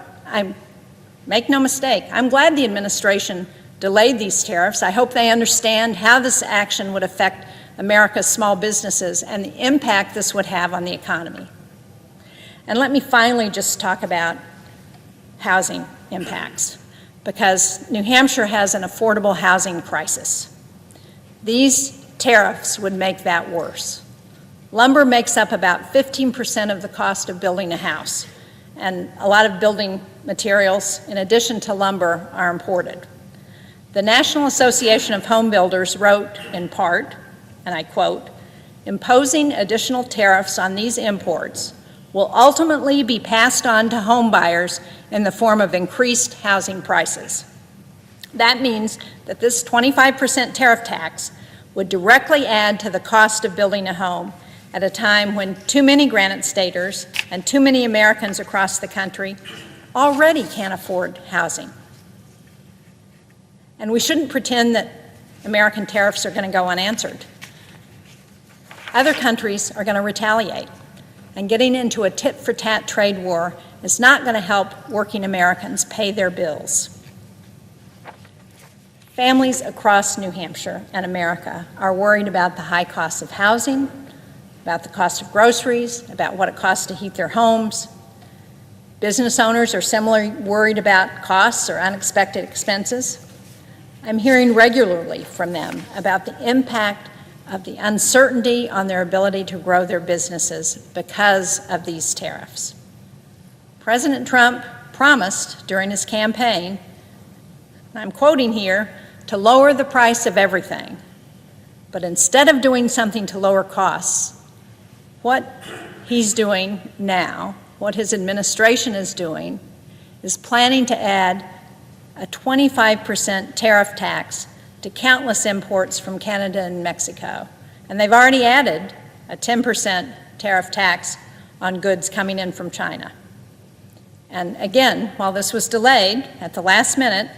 P: make no mistake, I'm glad the administration delayed these tariffs. I hope they understand how this action would affect America's small businesses and the impact this would have on the economy. And let me finally just talk about housing impacts, because New Hampshire has an affordable housing crisis. These tariffs would make that worse. Lumber makes up about 15% of the cost of building a house, and a lot of building materials, in addition to lumber, are imported. The National Association of Home Builders wrote in part, and I quote, "Imposing additional tariffs on these imports will ultimately be passed on to home buyers in the form of increased housing prices." That means that this 25% tariff tax would directly add to the cost of building a home at a time when too many Granite Staters and too many Americans across the country already can't afford housing. And we shouldn't pretend that American tariffs are going to go unanswered. Other countries are going to retaliate, and getting into a tit-for-tat trade war is not going to help working Americans pay their bills. Families across New Hampshire and America are worried about the high costs of housing, about the cost of groceries, about what it costs to heat their homes. Business owners are similarly worried about costs or unexpected expenses. I'm hearing regularly from them about the impact of the uncertainty on their ability to grow their businesses because of these tariffs. President Trump promised during his campaign, and I'm quoting here, to lower the price of everything. But instead of doing something to lower costs, what he's doing now, what his administration is doing, is planning to add a 25% tariff tax to countless imports from Canada and Mexico. And they've already added a 10% tariff tax on goods coming in from China. And again, while this was delayed at the last minute,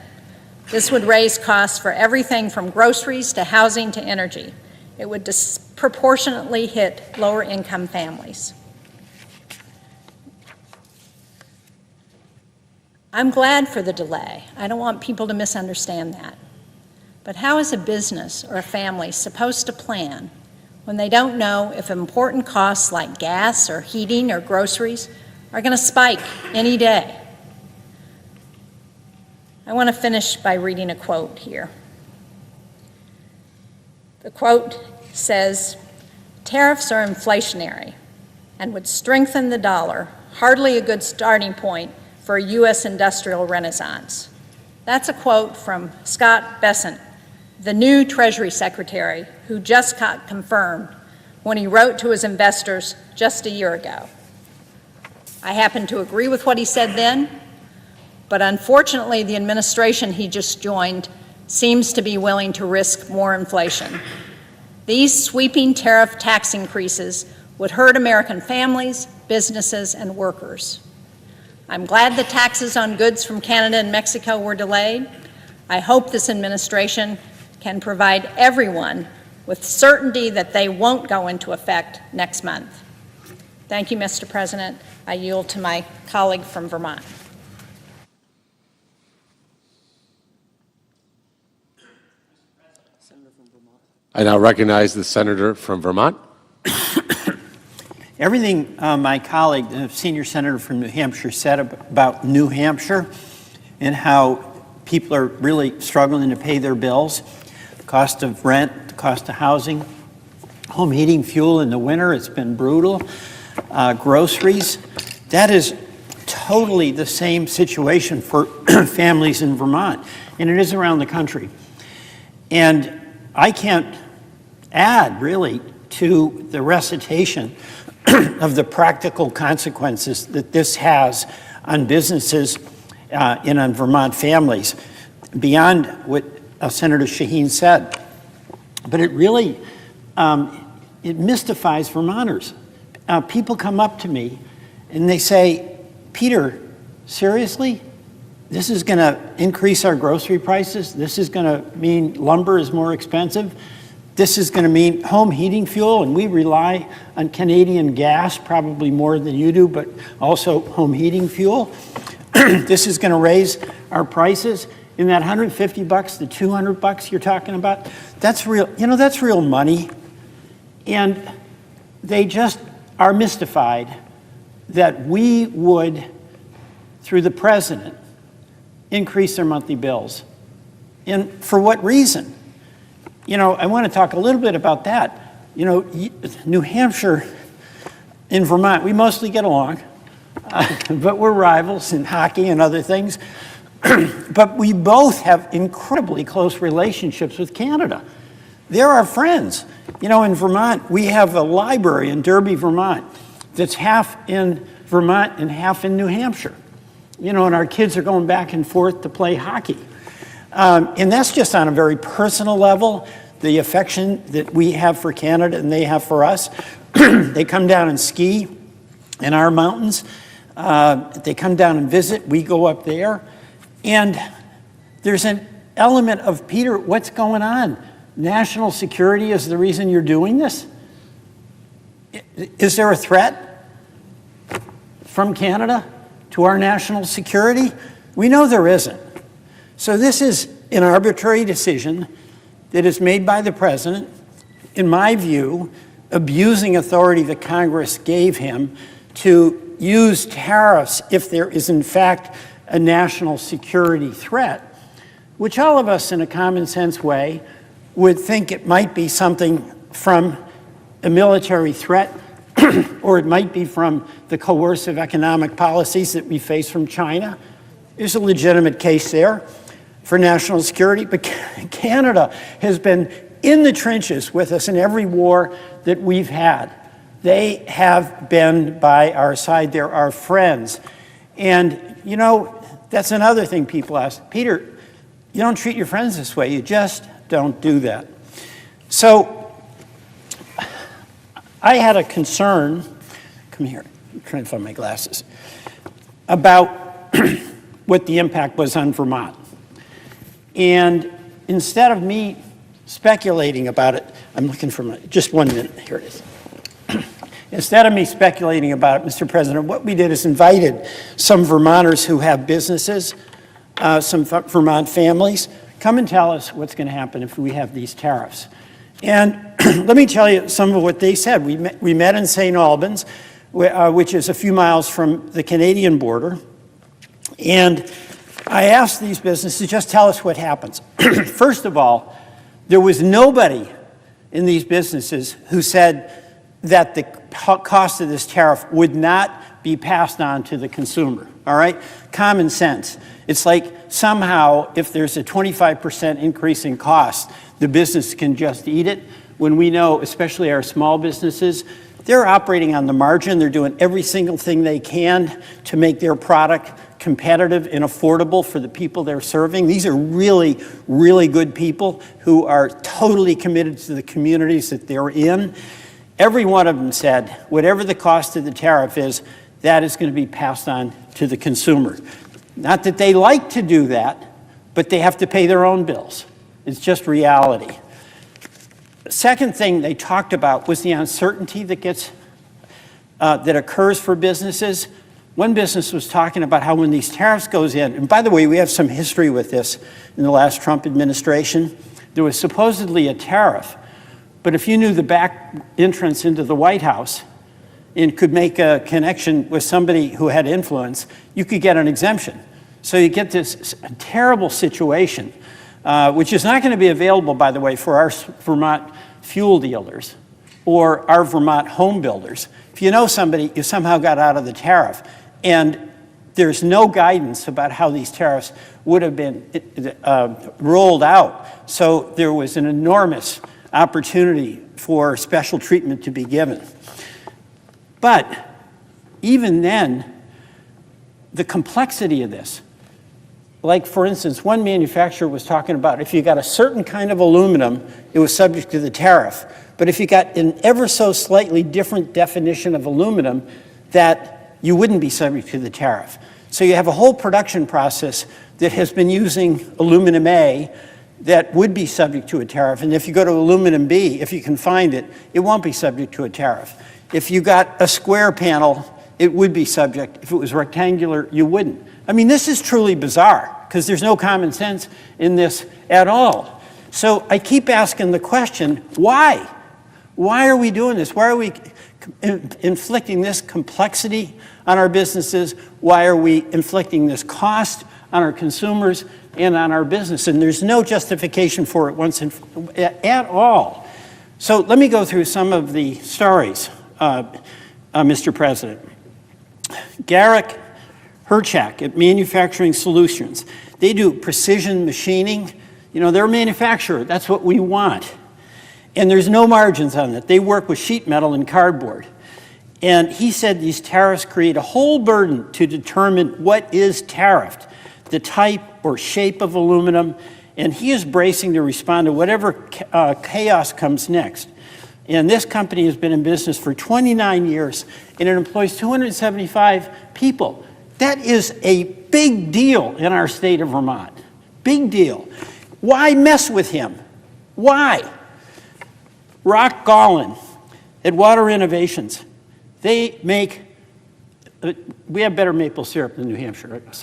P: this would raise costs for everything from groceries to housing to energy. It would disproportionately hit lower income families. I'm glad for the delay. I don't want people to misunderstand that. But how is a business or a family supposed to plan when they don't know if important costs like gas or heating or groceries are going to spike any day? I want to finish by reading a quote here. The quote says, "Tariffs are inflationary and would strengthen the dollar, hardly a good starting point for a U.S. industrial renaissance." That's a quote from Scott Bessent, the new Treasury Secretary, who just got confirmed when he wrote to his investors just a year ago. I happen to agree with what he said then, but unfortunately the administration he just joined seems to be willing to risk more inflation. These sweeping tariff tax increases would hurt American families, businesses, and workers. I'm glad the taxes on goods from Canada and Mexico were delayed. I hope this administration can provide everyone with certainty that they won't go into effect next month. Thank you, Mr. President. I yield to my colleague from Vermont.
N: I now recognize the senator from Vermont.
Q: Everything my colleague, the senior senator from New Hampshire, said about New Hampshire and how people are really struggling to pay their bills, the cost of rent, the cost of housing, home heating, fuel in the winter, it's been brutal, groceries, that is totally the same situation for families in Vermont, and it is around the country. And I can't add, really, to the recitation of the practical consequences that this has on businesses and on Vermont families, beyond what Senator Shaheen said. But it really, it mystifies Vermonters. People come up to me and they say, "Peter, seriously? This is going to increase our grocery prices? This is going to mean lumber is more expensive? This is going to mean home heating fuel, and we rely on Canadian gas probably more than you do, but also home heating fuel. This is going to raise our prices." In that $150 to $200 you're talking about, that's real, that's real money. And they just are mystified that we would, through the president, increase their monthly bills. And for what reason? I want to talk a little bit about that. New Hampshire and Vermont, we mostly get along, but we're rivals in hockey and other things. But we both have incredibly close relationships with Canada. They're our friends. In Vermont, we have a library in Derby, Vermont, that's half in Vermont and half in New Hampshire. And our kids are going back and forth to play hockey. And that's just on a very personal level, the affection that we have for Canada and they have for us. They come down and ski in our mountains. They come down and visit. We go up there. And there's an element of, "Peter, what's going on? National security is the reason you're doing this? Is there a threat from Canada to our national security?" We know there isn't. So this is an arbitrary decision that is made by the president, in my view, abusing authority that Congress gave him to use tariffs if there is in fact a national security threat, which all of us in a common sense way would think it might be something from a military threat or it might be from the coercive economic policies that we face from China. There's a legitimate case there for national security, but Canada has been in the trenches with us in every war that we've had. They have been by our side. They're our friends. And, that's another thing people ask. "Peter, you don't treat your friends this way. You just don't do that." So I had a concern, come here, I'm trying to find my glasses, about what the impact was on Vermont. And instead of me speculating about it, I'm looking for just 1 minute, here it is. Instead of me speculating about it, Mr. President, what we did is invited some Vermonters who have businesses, some Vermont families, come and tell us what's going to happen if we have these tariffs. And let me tell you some of what they said. We met in St. Albans, which is a few miles from the Canadian border, and I asked these businesses, just tell us what happens. First of all, there was nobody in these businesses who said that the cost of this tariff would not be passed on to the consumer, all right? Common sense. It's like somehow if there's a 25% increase in cost, the business can just eat it, when we know, especially our small businesses, they're operating on the margin. They're doing every single thing they can to make their product competitive and affordable for the people they're serving. These are really, really good people who are totally committed to the communities that they're in. Every one of them said, whatever the cost of the tariff is, that is going to be passed on to the consumer. Not that they like to do that, but they have to pay their own bills. It's just reality. The second thing they talked about was the uncertainty that occurs for businesses. One business was talking about how when these tariffs goes in, and by the way, we have some history with this in the last Trump administration, there was supposedly a tariff, but if you knew the back entrance into the White House and could make a connection with somebody who had influence, you could get an exemption. So you get this terrible situation, which is not going to be available, by the way, for our Vermont fuel dealers or our Vermont home builders. If you know somebody, you somehow got out of the tariff, and there's no guidance about how these tariffs would have been rolled out. So there was an enormous opportunity for special treatment to be given. But even then, the complexity of this, like for instance, one manufacturer was talking about if you got a certain kind of aluminum, it was subject to the tariff. But if you got an ever so slightly different definition of aluminum, that you wouldn't be subject to the tariff. So you have a whole production process that has been using aluminum A that would be subject to a tariff. And if you go to aluminum B, if you can find it, it won't be subject to a tariff. If you got a square panel, it would be subject. If it was rectangular, you wouldn't. I mean, this is truly bizarre because there's no common sense in this at all. So I keep asking the question, why? Why are we doing this? Why are we inflicting this complexity on our businesses? Why are we inflicting this cost on our consumers and on our business? And there's no justification for it at all. So let me go through some of the stories, Mr. President. Garrick Herchak at Manufacturing Solutions. They do precision machining. You know, they're a manufacturer. That's what we want. And there's no margins on it. They work with sheet metal and cardboard. And he said these tariffs create a whole burden to determine what is tariffed, the type or shape of aluminum, and he is bracing to respond to whatever chaos comes next. And this company has been in business for 29 years, and it employs 275 people. That is a big deal in our state of Vermont. Big deal. Why mess with him? Why? Rock Gollin at Water Innovations. They make, we have better maple syrup than New Hampshire, sorry.